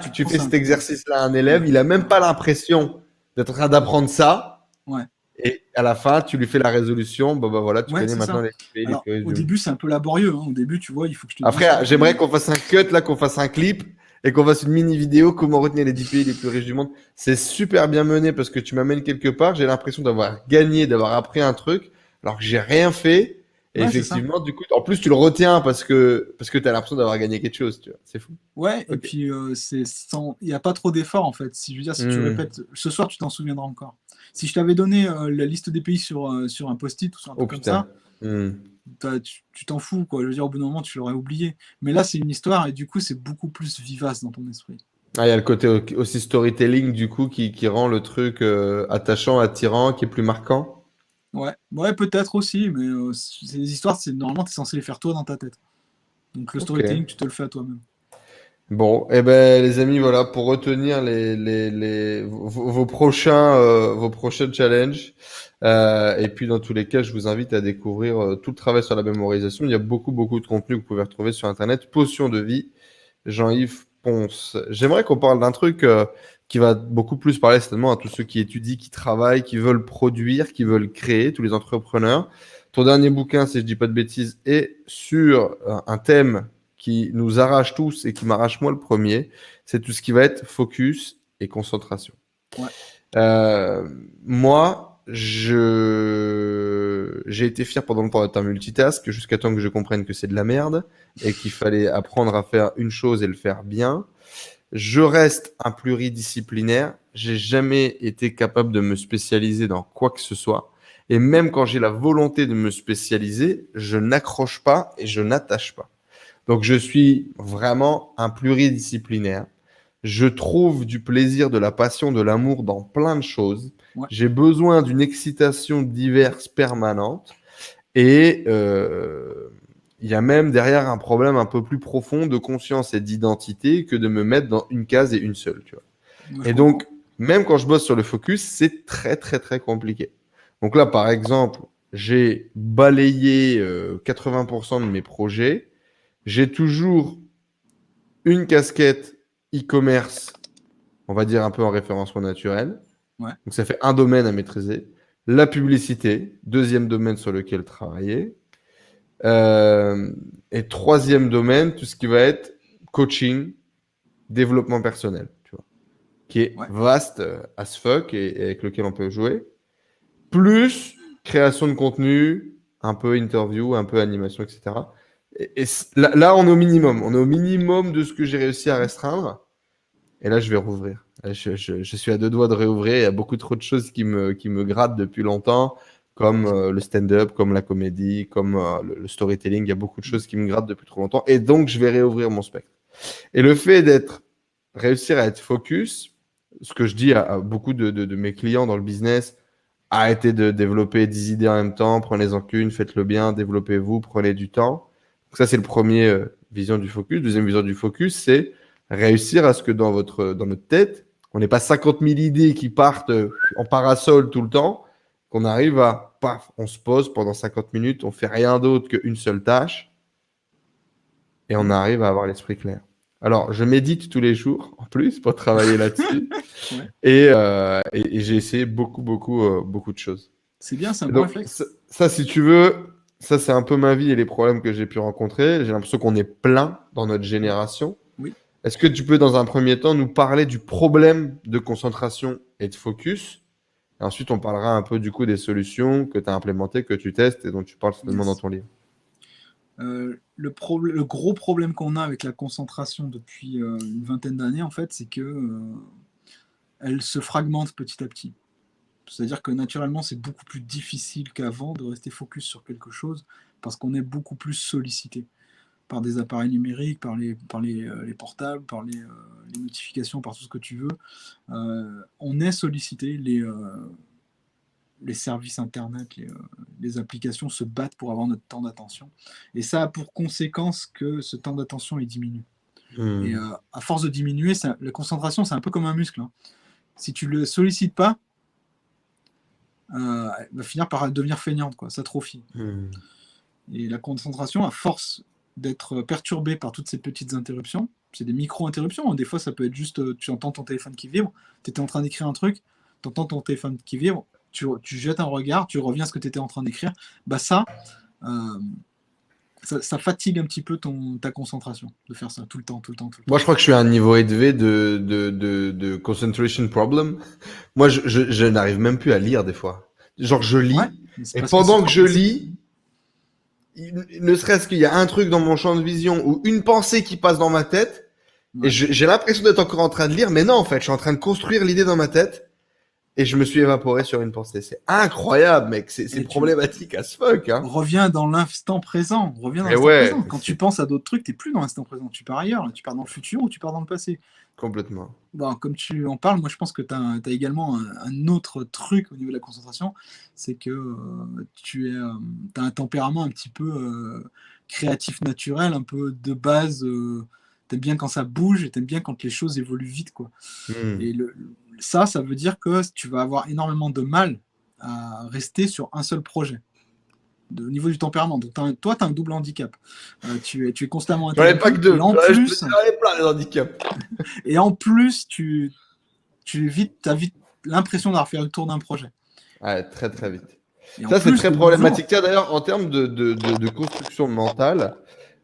Tu Tac, tu prends fais ça. cet exercice-là à un Ouais, élève, il a même pas l'impression d'être en train d'apprendre ça, ouais. et à la fin, tu lui fais la résolution, bah voilà, tu Ouais, connais c'est maintenant ça. les pays les Alors, plus riches au du monde. début, c'est un peu laborieux, hein. Au début, tu vois, il faut que je te dise. Après, j'aimerais qu'on fasse un cut là, qu'on fasse un clip et qu'on fasse une mini vidéo comment retenir les 10 pays les plus riches du monde. C'est super bien mené parce que tu m'amènes quelque part, j'ai l'impression d'avoir gagné, d'avoir appris un truc, alors que j'ai rien fait. Et Ouais, c'est ça. effectivement, du coup, en plus, tu le retiens parce que tu as l'impression d'avoir gagné quelque chose, tu vois. C'est fou. Ouais, et Ok. puis il n'y a pas trop d'efforts en fait. Si je veux dire, si tu Hmm. répètes, ce soir, tu t'en souviendras encore. Si je t'avais donné la liste des pays sur un post-it ou sur un Oh truc comme putain. ça, Hmm. tu t'en fous, quoi. Je veux dire, au bout d'un moment, tu l'aurais oublié. Mais là, c'est une histoire et du coup, c'est beaucoup plus vivace dans ton esprit. Ah, il y a le côté aussi storytelling du coup qui rend le truc attachant, attirant, qui est plus marquant. Ouais, ouais, peut-être aussi, mais ces histoires, normalement, tu es censé les faire toi dans ta tête. Donc le Ok. storytelling, tu te le fais à toi-même. Bon, eh ben les amis, voilà pour retenir vos prochains challenges. Et puis dans tous les cas, je vous invite à découvrir tout le travail sur la mémorisation. Il y a beaucoup de contenu que vous pouvez retrouver sur Internet. Potion de vie, Jean-Yves Ponce. J'aimerais qu'on parle d'un truc qui va beaucoup plus parler certainement à tous ceux qui étudient, qui travaillent, qui veulent produire, qui veulent créer, tous les entrepreneurs. Ton dernier bouquin, si je dis pas de bêtises, est sur un thème qui nous arrache tous et qui m'arrache moi le premier. C'est tout ce qui va être focus et concentration. Ouais. Moi, j'ai été fier pendant longtemps d'être un multitask jusqu'à temps que je comprenne que c'est de la merde et qu'il fallait apprendre à faire une chose et le faire bien. Je reste un pluridisciplinaire. J'ai jamais été capable de me spécialiser dans quoi que ce soit. Et même quand j'ai la volonté de me spécialiser, je n'accroche pas et je n'attache pas. Donc, je suis vraiment un pluridisciplinaire. Je trouve du plaisir, de la passion, de l'amour dans plein de choses. Ouais. J'ai besoin d'une excitation diverse permanente. Et il y a même derrière un problème un peu plus profond de conscience et d'identité que de me mettre dans une case et une seule, tu vois. Moi, je Et comprends. donc, même quand je bosse sur le focus, c'est très compliqué. Donc là, par exemple, j'ai balayé 80% de mes projets. J'ai toujours une casquette e-commerce, on va dire un peu en référencement naturel. Ouais. Donc ça fait un domaine à maîtriser. La publicité, deuxième domaine sur lequel travailler. Et troisième domaine, tout ce qui va être coaching, développement personnel, tu vois, qui est Ouais. vaste as fuck et avec lequel on peut jouer. Plus création de contenu, un peu interview, un peu animation, etc. Là, on est au minimum. On est au minimum de ce que j'ai réussi à restreindre. Et là, je vais rouvrir. Je suis à deux doigts de réouvrir. Il y a beaucoup trop de choses qui me grattent depuis longtemps, comme le stand-up, comme la comédie, comme le storytelling. Il y a beaucoup de choses qui me grattent depuis trop longtemps. Et donc, je vais réouvrir mon spectre. Et le fait réussir à être focus, ce que je dis à beaucoup de mes clients dans le business, arrêtez de développer 10 idées en même temps, prenez-en qu'une, faites-le bien, développez-vous, prenez du temps. Donc ça, c'est le premier vision du focus. Deuxième vision du focus, c'est réussir à ce que dans notre tête, on n'ait pas 50 000 idées qui partent en parasol tout le temps, qu'on arrive à, paf, on se pose pendant 50 minutes, on fait rien d'autre qu'une seule tâche, et on arrive à avoir l'esprit clair. Alors, je médite tous les jours, en plus, pour travailler là-dessus. Ouais. Et j'ai essayé beaucoup de choses. C'est bien, c'est un Et bon donc, réflexe. ça, si tu veux, ça, c'est un peu ma vie et les problèmes que j'ai pu rencontrer. J'ai l'impression qu'on est plein dans notre génération. Oui. Est-ce que tu peux, dans un premier temps, nous parler du problème de concentration et de focus? Et ensuite, on parlera un peu du coup des solutions que tu as implémentées, que tu testes et dont tu parles finalement dans ton livre. Le gros problème qu'on a avec la concentration depuis une vingtaine d'années, en fait, c'est que elle se fragmente petit à petit. C'est-à-dire que naturellement, c'est beaucoup plus difficile qu'avant de rester focus sur quelque chose parce qu'on est beaucoup plus sollicité par des appareils numériques, par les portables, par les notifications, par tout ce que tu veux. On est sollicité, les services internet, les applications se battent pour avoir notre temps d'attention. Et ça a pour conséquence que ce temps d'attention il diminue. Et à force de diminuer, la concentration, c'est un peu comme un muscle. Hein. Si tu le sollicites pas, elle va finir par devenir feignante, quoi, s'atrophie. Et la concentration, à force d'être perturbée par toutes ces petites interruptions, c'est des micro-interruptions. Hein. Des fois, ça peut être juste, tu entends ton téléphone qui vibre, tu étais en train d'écrire un truc, tu entends ton téléphone qui vibre, tu jettes un regard, tu reviens à ce que tu étais en train d'écrire. Bah ça fatigue un petit peu ta concentration de faire ça tout le temps. Moi, je crois que je suis à un niveau élevé de concentration problem. Moi, je n'arrive même plus à lire des fois. Genre, je lis, Ouais, et pendant que je lis, ne serait-ce qu'il y a un truc dans mon champ de vision ou une pensée qui passe dans ma tête, ouais. et j'ai l'impression d'être encore en train de lire, mais non, en fait, je suis en train de construire l'idée dans ma tête, et je me suis évaporé sur une pensée. C'est incroyable, mec. C'est problématique as fuck. Hein. Reviens dans l'instant présent. Quand tu penses à d'autres trucs, tu n'es plus dans l'instant présent. Tu pars ailleurs. Là. Tu pars dans le futur ou tu pars dans le passé. Complètement. Bon, comme tu en parles, moi je pense que tu as également un autre truc au niveau de la concentration. C'est que tu as un tempérament un petit peu créatif naturel, un peu de base. Tu aimes bien quand ça bouge et tu aimes bien quand les choses évoluent vite. Quoi. Et ça veut dire que tu vas avoir énormément de mal à rester sur un seul projet. Au niveau du tempérament. Donc, toi, tu as un double handicap. Tu es constamment J'en ai pas que deux. Et en J'en plus, ai plein les handicaps. et en plus, tu as vite l'impression d'avoir fait le tour d'un projet. Ouais, très très vite. Et ça, c'est très problématique. Tiens, d'ailleurs, en termes de construction mentale,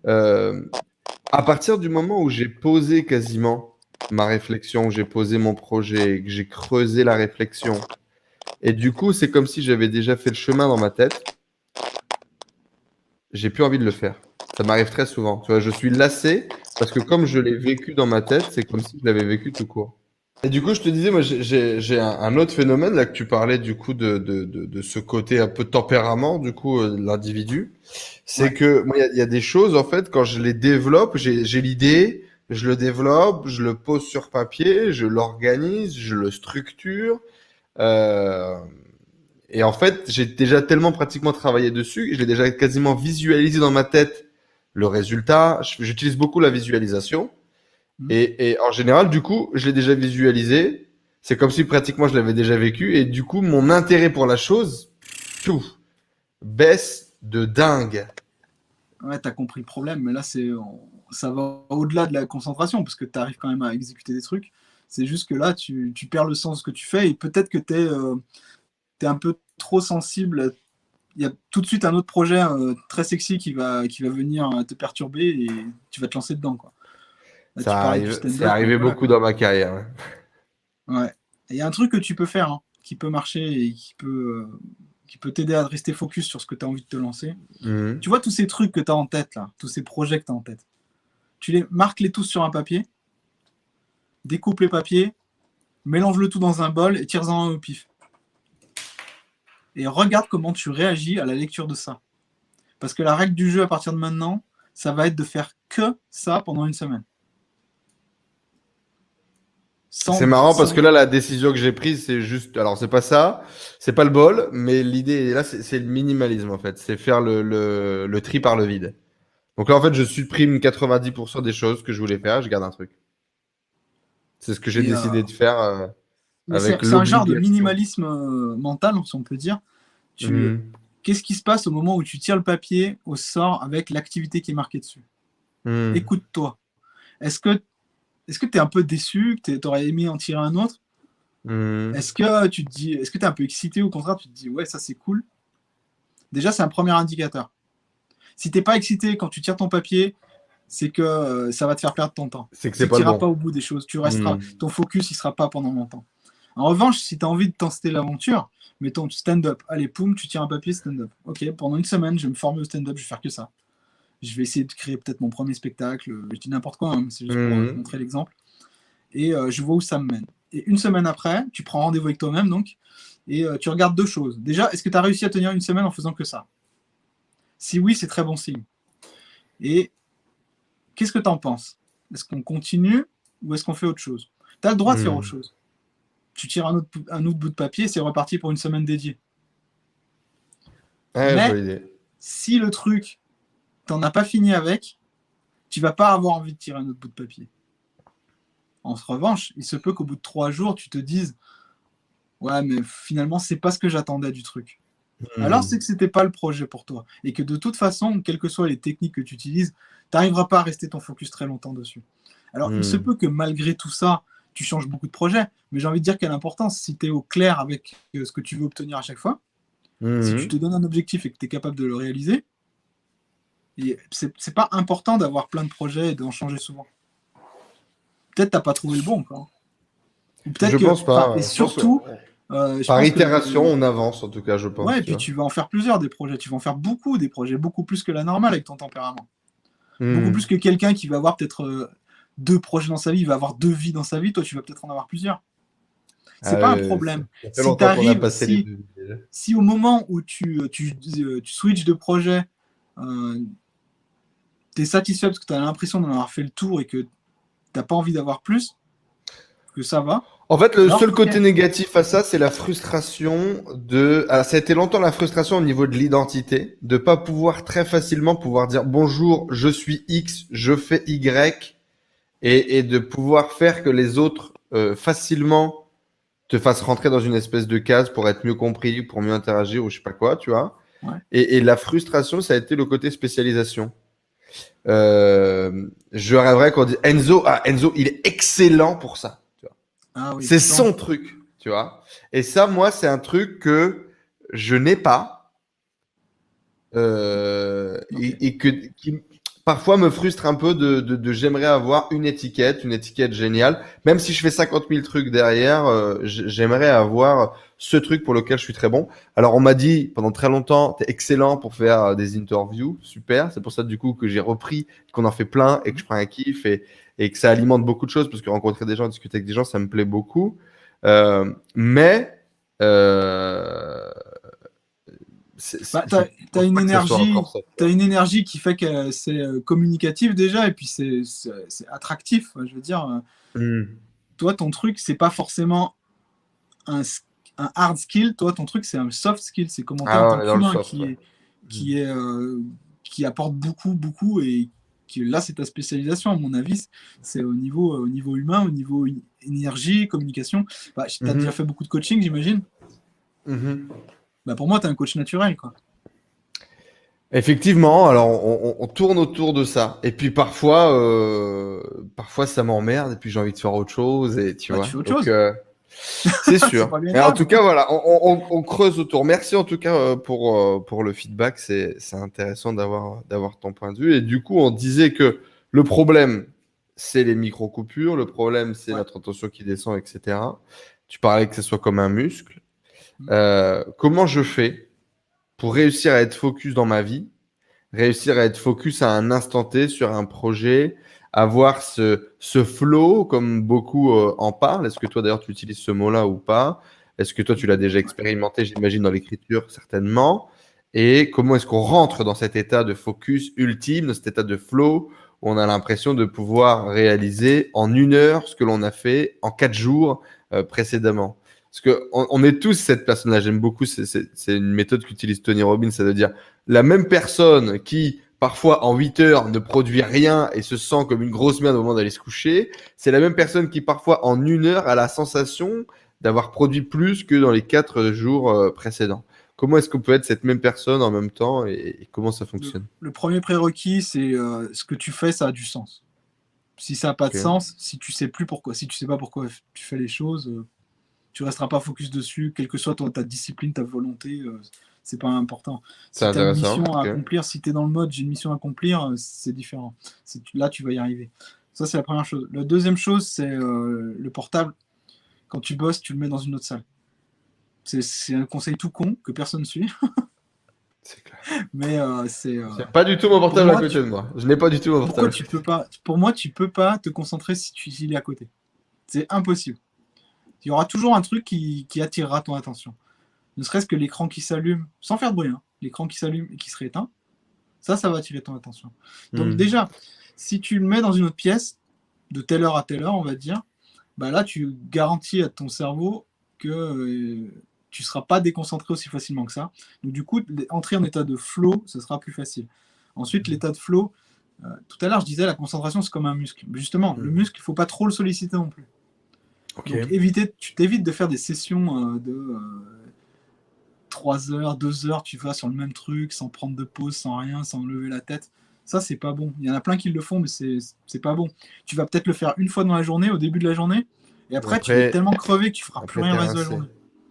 à partir du moment où j'ai posé quasiment ma réflexion, où j'ai posé mon projet, que j'ai creusé la réflexion, et du coup, c'est comme si j'avais déjà fait le chemin dans ma tête, j'ai plus envie de le faire. Ça m'arrive très souvent. Tu vois, je suis lassé parce que comme je l'ai vécu dans ma tête, c'est comme si je l'avais vécu tout court. Et du coup, je te disais, moi, j'ai un autre phénomène là que tu parlais du coup de ce côté un peu tempérament du coup de l'individu. C'est que moi, il y a des choses en fait quand je les développe, j'ai l'idée, je le développe, je le pose sur papier, je l'organise, je le structure. Et en fait, j'ai déjà tellement pratiquement travaillé dessus, je l'ai déjà quasiment visualisé dans ma tête le résultat. J'utilise beaucoup la visualisation. Et en général, du coup, je l'ai déjà visualisé. C'est comme si pratiquement je l'avais déjà vécu. Et du coup, mon intérêt pour la chose, baisse de dingue. Ouais, t'as compris le problème, mais là, ça va au-delà de la concentration, parce que tu arrives quand même à exécuter des trucs. C'est juste que là, tu perds le sens de ce que tu fais, et peut-être que t'es un peu trop sensible. Il y a tout de suite un autre projet très sexy qui va venir te perturber, et tu vas te lancer dedans, quoi. Là, tu Ça parlais du arrive, c'est stand-up, arrivé voilà, beaucoup quoi. dans ma carrière. Ouais. Et il y a un truc que tu peux faire, hein, qui peut marcher et qui peut t'aider à rester focus sur ce que tu as envie de te lancer. Mhm. Tu vois tous ces trucs que tu as en tête, là, tous ces projets que tu as en tête. Tu les marques-les tous sur un papier, découpe les papiers, mélange le tout dans un bol et tire-en un au pif. Et regarde comment tu réagis à la lecture de ça. Parce que la règle du jeu à partir de maintenant, ça va être de faire que ça pendant une semaine. C'est Sans, marrant parce sans... que là, la décision que j'ai prise, c'est juste. Alors, c'est pas ça, c'est pas le bol, mais l'idée là, c'est le minimalisme en fait. C'est faire le tri par le vide. Donc là, en fait, je supprime 90% des choses que je voulais faire, je garde un truc. C'est ce que j'ai Et, décidé de faire mais avec c'est un genre de l'obligation. minimalisme mental, si on peut dire. Mhm. Qu'est-ce qui se passe au moment où tu tires le papier au sort avec l'activité qui est marquée dessus? Mhm. Écoute-toi. Est-ce que est-ce que tu es un peu déçu, que tu aurais aimé en tirer un autre? Mhm. Est-ce que tu es un peu excité, ou au contraire, tu te dis, ouais, ça c'est cool? Déjà, c'est un premier indicateur. Si tu n'es pas excité quand tu tires ton papier, c'est que ça va te faire perdre ton temps. C'est que c'est C'est que pas tu le n'iras pas bon. au bout des choses. Mhm. Ton focus, il ne sera pas pendant longtemps. En revanche, si tu as envie de tenter l'aventure, mettons stand-up. Allez, poum, tu tires un papier stand-up. Ok, pendant une semaine, je vais me former au stand-up, je vais faire que ça. Je vais essayer de créer peut-être mon premier spectacle. Je dis n'importe quoi, hein, c'est juste pour Mhm. montrer l'exemple. Et je vois où ça me mène. Et une semaine après, tu prends rendez-vous avec toi-même, donc, et tu regardes deux choses. Déjà, est-ce que tu as réussi à tenir une semaine en faisant que ça? Si oui, c'est très bon signe. Et qu'est-ce que tu en penses? Est-ce qu'on continue ou est-ce qu'on fait autre chose? Tu as le droit de faire autre Mhm. chose. Tu tires un autre bout de papier, c'est reparti pour une semaine dédiée. Ouais, je vois Mais l'idée. si le truc, t'en as pas fini avec, tu vas pas avoir envie de tirer un autre bout de papier. En revanche, il se peut qu'au bout de 3 jours, tu te dises, ouais, mais finalement, c'est pas ce que j'attendais du truc. Alors, c'est Mhm. que c'était pas le projet pour toi. Et que de toute façon, quelles que soient les techniques que tu utilises, tu n'arriveras pas à rester ton focus très longtemps dessus. Alors, il se Mhm. peut que malgré tout ça, tu changes beaucoup de projets, mais j'ai envie de dire quelle importance, si tu es au clair avec ce que tu veux obtenir à chaque fois, si tu te Mhm. donnes un objectif et que tu es capable de le réaliser, c'est pas important d'avoir plein de projets et d'en changer souvent. Peut-être t'as pas trouvé le bon encore. Ou peut-être Je que, pense enfin, et pas. Je pense que surtout, je par pense que itération, on avance en tout cas, je ouais, pense, et tu puis vois. tu vas en faire plusieurs des projets, tu vas en faire beaucoup des projets, beaucoup plus que la normale avec ton tempérament. Beaucoup plus Mhm. que quelqu'un qui va avoir peut-être deux projets dans sa vie, il va avoir deux vies dans sa vie, toi tu vas peut-être en avoir plusieurs. C'est Ah, pas un problème. ça fait Si longtemps qu'on a t'arrives, passé les si, deux. si au moment où tu switches de projet, euh, tu es satisfait parce que tu as l'impression d'en avoir fait le tour et que t'as pas envie d'avoir plus, que ça va, En fait, le alors seul ok. côté négatif à ça, c'est la frustration de. Alors, ça a été longtemps la frustration au niveau de l'identité, de pas pouvoir très facilement pouvoir dire bonjour, je suis X, je fais Y, et de pouvoir faire que les autres facilement te fassent rentrer dans une espèce de case pour être mieux compris, pour mieux interagir ou je sais pas quoi, tu vois. Ouais. Et la frustration, ça a été le côté spécialisation. Je rêverais qu'on dise Enzo, ah, Enzo, il est excellent pour ça. Tu vois. Ah oui, C'est putain. son truc, tu vois. Et ça, moi, c'est un truc que je n'ai pas Ok. et qui parfois me frustre un peu de j'aimerais avoir une étiquette géniale. Même si je fais 50 000 trucs derrière, j'aimerais avoir ce truc pour lequel je suis très bon. Alors, on m'a dit pendant très longtemps, t'es excellent pour faire des interviews, super. C'est pour ça, du coup, que j'ai repris, qu'on en fait plein et que je prends un kiff et que ça alimente beaucoup de choses parce que rencontrer des gens, discuter avec des gens, ça me plaît beaucoup. Mais euh, Bah, je t'as pense une pas que ça soit énergie, encore ça. t'as une énergie qui fait que c'est communicatif déjà, et puis c'est attractif. Je veux dire, Hmm. toi, ton truc, c'est pas forcément un, un hard skill, toi, ton truc, c'est un soft skill, c'est comment t'es en Ah tant ouais, dans le qu'humain soft, ouais. Hmm. qui est, qui apporte beaucoup, beaucoup, et là, c'est ta spécialisation, à mon avis, c'est au niveau humain, au niveau énergie, communication. Bah, t'as déjà Mhm. fait beaucoup de coaching, j'imagine. Mhm. Bah, pour moi, t'es un coach naturel, quoi. Effectivement, alors on tourne autour de ça. Et puis parfois ça m'emmerde et puis j'ai envie de faire autre chose et tu Bah, tu vois. fais autre Donc chose. c'est C'est sûr. pas bien Mais en grave. tout cas, voilà, on creuse autour. Merci en tout cas pour le feedback. C'est intéressant d'avoir ton point de vue. Et du coup, on disait que le problème, c'est les micro-coupures. Le problème, c'est Ouais. notre attention qui descend, etc. Tu parlais que ce soit comme un muscle. Mm. Comment je fais pour réussir à être focus dans ma vie, réussir à être focus à un instant T sur un projet, avoir ce flow, comme beaucoup en parlent. Est-ce que toi, d'ailleurs, tu utilises ce mot-là ou pas? Est-ce que toi, tu l'as déjà Ouais. expérimenté, j'imagine, dans l'écriture, certainement? Et comment est-ce qu'on rentre dans cet état de focus ultime, dans cet état de flow, où on a l'impression de pouvoir réaliser en 1 heure ce que l'on a fait en 4 jours précédemment? Parce que on est tous cette personne-là. J'aime beaucoup, c'est une méthode qu'utilise Tony Robbins, c'est de dire la même personne qui, parfois, en 8 heures, ne produit rien et se sent comme une grosse merde au moment d'aller se coucher, c'est la même personne qui, parfois, en 1 heure, a la sensation d'avoir produit plus que dans les 4 jours précédents. Comment est-ce qu'on peut être cette même personne en même temps et comment ça fonctionne? Le premier prérequis, c'est ce que tu fais, ça a du sens. Si ça n'a pas de Ok. sens, si tu sais plus pourquoi, si tu sais pas pourquoi tu fais les choses, tu resteras pas focus dessus, quelle que soit ta discipline, ta volonté, c'est pas important. C'est Si tu as une intéressant. mission à Ok. accomplir, si tu es dans le mode j'ai une mission à accomplir, c'est différent. Là, tu vas y arriver. Ça, c'est la première chose. La deuxième chose, c'est le portable. Quand tu bosses, tu le mets dans une autre salle. C'est un conseil tout con que personne ne suit, C'est clair. mais J'ai pas du tout mon pour portable à moi, côté de moi. Je n'ai pas du tout mon pourquoi portable. tu peux pas, pour moi, tu peux pas te concentrer si s'il est à côté. C'est impossible. Il y aura toujours un truc qui attirera ton attention. Ne serait-ce que l'écran qui s'allume, sans faire de bruit, hein, l'écran qui s'allume et qui se rééteint, ça va attirer ton attention. Donc Hmm. déjà, si tu le mets dans une autre pièce, de telle heure à telle heure, on va dire, bah là, tu garantis à ton cerveau que tu ne seras pas déconcentré aussi facilement que ça. Donc du coup, entrer en état de flow, ce sera plus facile. Ensuite, l'état de flow, tout à l'heure, je disais, la concentration, c'est comme un muscle. Mais justement, le Hmm. muscle, il ne faut pas trop le solliciter non plus. Ok. Donc tu t'évites de faire des sessions de 3 heures, 2 heures, tu vas sur le même truc, sans prendre de pause, sans rien, sans lever la tête. Ça, c'est pas bon. Il y en a plein qui le font, mais c'est pas bon. Tu vas peut-être le faire une fois dans la journée, au début de la journée, et Et après, tu vas être après, tellement crevé que tu feras plus après rien t'es le reste de la rincé. journée.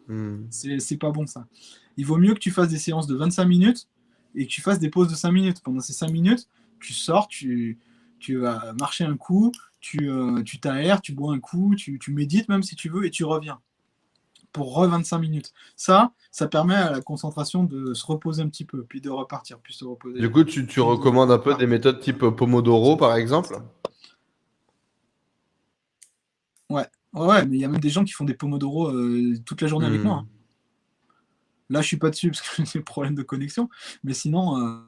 Hmm. C'est pas bon, ça. Il vaut mieux que tu fasses des séances de 25 minutes et que tu fasses des pauses de 5 minutes. Pendant ces 5 minutes, tu sors, tu vas marcher un coup, tu t'aères, tu bois un coup, tu médites même si tu veux, et tu reviens pour 25 minutes. Ça permet à la concentration de se reposer un petit peu, puis de repartir, puis se Du reposer, coup, tu puis de recommandes un peu des repartir. méthodes type Pomodoro, par exemple? Ouais, ouais, mais il y a même des gens qui font des pomodoro toute la journée avec moi, hein. Hmm. Là, je suis pas dessus parce que j'ai des problèmes de connexion, mais sinon,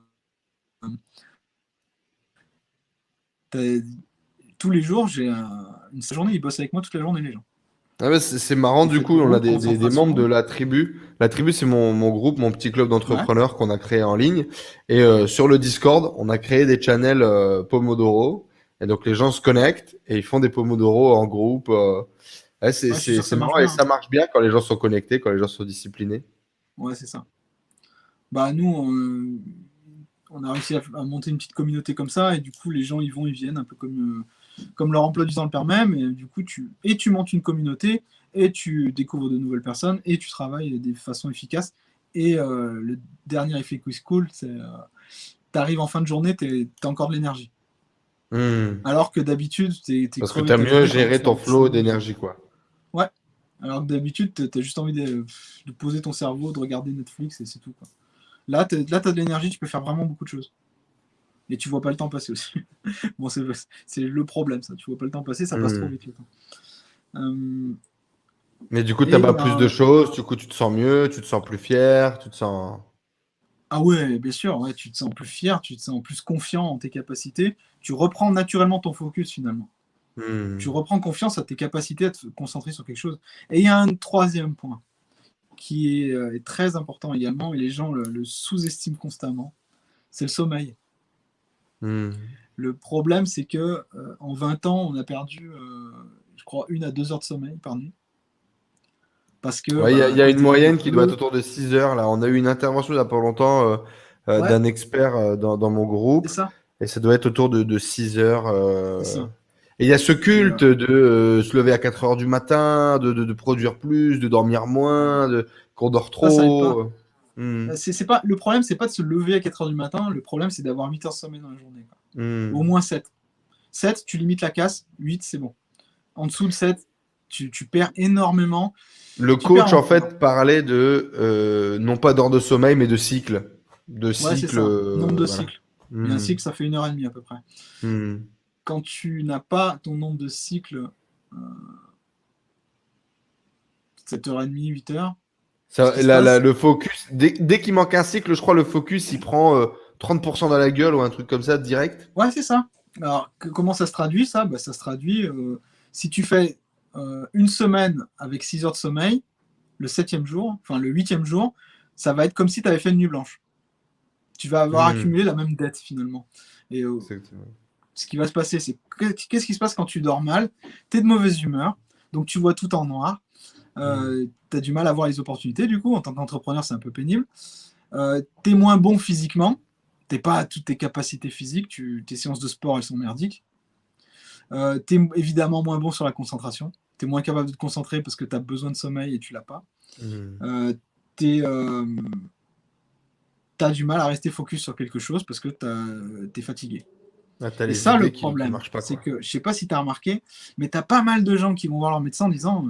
tous les jours, une journée, ils bossent avec moi toute la journée, les gens. Ah ouais, c'est marrant, du Effet coup, de on a groupe, des membres de concentration. la tribu. La tribu, c'est mon groupe, mon petit club Ouais. d'entrepreneurs qu'on a créé en ligne. Et sur le Discord, on a créé des channels Pomodoro. Et donc, les gens se connectent et ils font des Pomodoro en groupe. Ouais, Ouais, je suis sûr que c'est ça marche marrant et bien, hein. ça marche bien quand les gens sont connectés, quand les gens sont disciplinés. Ouais, c'est ça. Bah, nous, on a réussi à monter une petite communauté comme ça, et du coup, les gens, ils vont, ils viennent, un peu comme leur emploi du temps le permet, mais du coup, tu montes une communauté, et tu découvres de nouvelles personnes, et tu travailles de façon efficace. Et le dernier effet qui est cool, c'est tu arrives en fin de journée, tu as encore de l'énergie. Hmm. Alors que d'habitude, tu es Parce que crevé tu de as ta mieux journée, tu as envie de géré faire ton autre flow chose. d'énergie, quoi. Ouais. Alors que d'habitude, tu as juste envie de poser ton cerveau, de regarder Netflix, et c'est tout, quoi. Là, tu as de l'énergie, tu peux faire vraiment beaucoup de choses. Et tu vois pas le temps passer aussi. Bon, c'est le problème, ça. Tu vois pas le temps passer, ça passe trop Hmm. vite, le temps. Euh, Mais du coup, tu et as plus de ben, choses, du coup, tu te sens mieux, tu te sens plus fier, tu te sens. ah ouais, bien sûr, ouais, tu te sens plus fier, tu te sens plus confiant en tes capacités. Tu reprends naturellement ton focus, finalement. Tu Hmm. reprends confiance à tes capacités à te concentrer sur quelque chose. Et il y a un troisième point qui est très important également, et les gens le sous-estiment constamment, c'est le sommeil. Hmm. Le problème, c'est que en 20 ans, on a perdu, je crois, 1 à 2 heures de sommeil par nuit. Parce que, Ouais, bah, il à y a cause une des moyenne qui doit être couvre-feux. autour de 6 heures. Là, on a eu une intervention il n'y a pas longtemps Ouais. d'un expert dans mon groupe. C'est ça. Et ça doit être autour de 6 heures. C'est ça. Et il y a ce Et, culte de se lever à 4 heures du matin, de produire plus, de dormir moins, qu'on dort ça aide pas. trop. C'est pas, le problème, c'est pas de se lever à 4 heures du matin. Le problème, c'est d'avoir 8 heures de sommeil dans la journée, quoi. Au moins 7. 7, tu limites la casse. 8, c'est bon. En dessous de 7, tu perds énormément. Le Tu coach, perds en fait, parlait de non pas d'heures de sommeil, mais de cycle. De Ouais, c'est cycle. ça. Nombre de Voilà. cycles. Et un cycle, ça fait 1h30 à peu près. Quand tu n'as pas ton nombre de cycles, 7h30, 8h, Le focus, dès qu'il manque un cycle, je crois le focus, il prend 30% dans la gueule ou un truc comme ça, direct. Ouais, c'est ça. Alors, comment ça se traduit, ça? Ça se traduit, si tu fais une semaine avec 6 heures de sommeil, le 7e jour, enfin le 8e jour, ça va être comme si tu avais fait une nuit blanche. Tu vas avoir accumulé la même dette, finalement. Et ce qui va se passer, c'est qu'est-ce qui se passe quand tu dors mal? Tu es de mauvaise humeur, donc tu vois tout en noir. Tu as du mal à voir les opportunités, du coup. En tant qu'entrepreneur, c'est un peu pénible. Tu es moins bon physiquement. Tu n'es pas à toutes tes capacités physiques. Tes séances de sport, elles sont merdiques. Tu es évidemment moins bon sur la concentration. Tu es moins capable de te concentrer parce que tu as besoin de sommeil et tu l'as pas. Tu as du mal à rester focus sur quelque chose parce que tu es fatigué. Et ça, le problème, c'est que, je sais pas si tu as remarqué, mais tu as pas mal de gens qui vont voir leur médecin en disant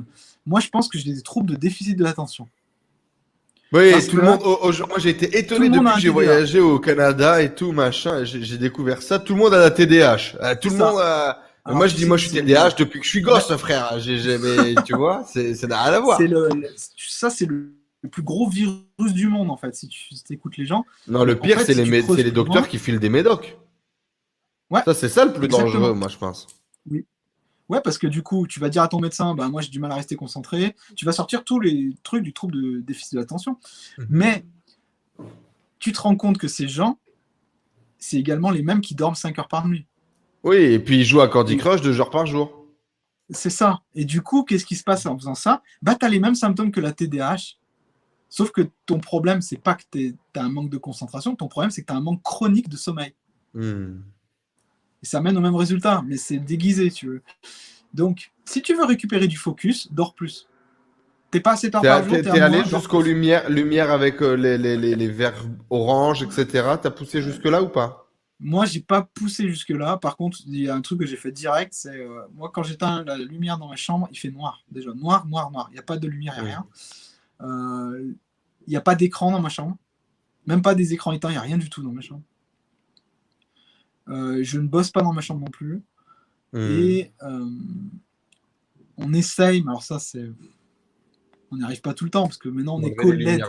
moi, je pense que j'ai des troubles de déficit de l'attention. Oui, tout le monde. Moi, j'ai été étonné depuis que j'ai voyagé au Canada et tout, machin. J'ai découvert ça. Tout le monde a la TDAH. Tout le monde a. Alors, moi, je dis, moi, je suis TDAH depuis que je suis gosse, frère. Mais tu vois, ça n'a rien à voir. Ça, c'est le plus gros virus du monde, en fait, si tu écoutes les gens. Non, le pire, c'est les docteurs qui filent des médocs. Ouais. Ça, c'est ça le plus dangereux, moi, je pense. Oui. Ouais, parce que du coup, tu vas dire à ton médecin, bah, moi, j'ai du mal à rester concentré. Tu vas sortir tous les trucs du trouble de déficit de l'attention. Mais tu te rends compte que ces gens, c'est également les mêmes qui dorment 5 heures par nuit. Oui, et puis ils jouent à Candy Crush 2 heures par jour. C'est ça. Et du coup, qu'est-ce qui se passe en faisant ça? Bah, tu as les mêmes symptômes que la TDAH. Sauf que ton problème, c'est pas que tu as un manque de concentration. Ton problème, c'est que tu as un manque chronique de sommeil. Et ça mène au même résultat, mais c'est déguisé, tu veux. Donc, si tu veux récupérer du focus, dors plus. T'es pas assez tard par jour. T'es allé jusqu'aux lumières avec les verres orange, etc. T'as poussé jusque-là ou pas? Moi, j'ai pas poussé jusque-là. Par contre, il y a un truc que j'ai fait direct, c'est moi, quand j'éteins la lumière dans ma chambre, il fait noir. Déjà, noir, noir, noir. Il n'y a pas de lumière, il n'y a rien. Il n'y a pas d'écran dans ma chambre. Même pas des écrans éteints, il n'y a rien du tout dans ma chambre. Je ne bosse pas dans ma chambre non plus. Et on essaye, mais alors ça, c'est. On n'y arrive pas tout le temps, parce que maintenant, on est co-LED.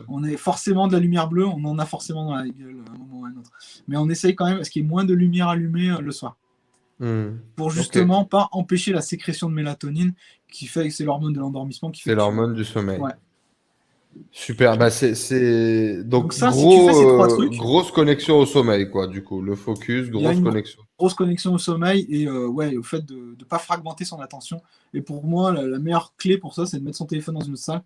On est forcément de la lumière bleue, on en a forcément dans la gueule à un moment ou à un autre. Mais on essaye quand même, parce qu'il y ait moins de lumière allumée le soir. Pour justement pas empêcher la sécrétion de mélatonine, qui fait que c'est l'hormone de l'endormissement. C'est l'hormone du sommeil. Ouais. Super, bah c'est donc ça, si tu fais ces 3 trucs, grosse connexion au sommeil, quoi, du coup, le focus, grosse connexion. Grosse connexion au sommeil et au fait de ne pas fragmenter son attention. Et pour moi, la meilleure clé pour ça, c'est de mettre son téléphone dans une salle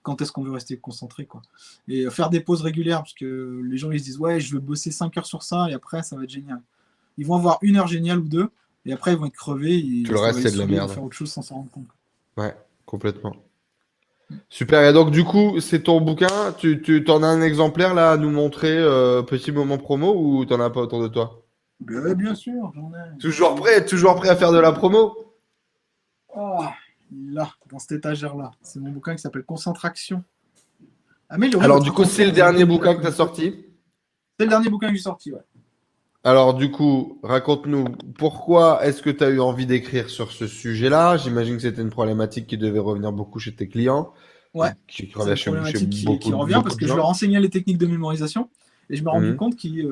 quand est-ce qu'on veut rester concentré, quoi. Et faire des pauses régulières, parce que les gens ils se disent ouais, je veux bosser 5 heures sur ça et après ça va être génial. Ils vont avoir 1 heure géniale ou 2 et après ils vont être crevés et tout le reste c'est de la merde. Ils vont faire autre chose sans s'en rendre compte. Ouais, complètement. Super, et donc du coup, c'est ton bouquin, tu t'en as un exemplaire là à nous montrer, petit moment promo, ou t'en as pas autour de toi? Bien sûr, j'en ai. Toujours prêt à faire de la promo? Oh, là, dans cette étagère-là, c'est mon bouquin qui s'appelle Concentration. Alors du coup, c'est le dernier bouquin que tu as sorti? C'est le dernier bouquin que j'ai sorti, ouais. Alors du coup, raconte-nous, pourquoi est-ce que tu as eu envie d'écrire sur ce sujet-là? J'imagine que c'était une problématique qui devait revenir beaucoup chez tes clients. Ouais, qui c'est une problématique qui revient parce que je leur enseignais les techniques de mémorisation et je me rendais compte qu'ils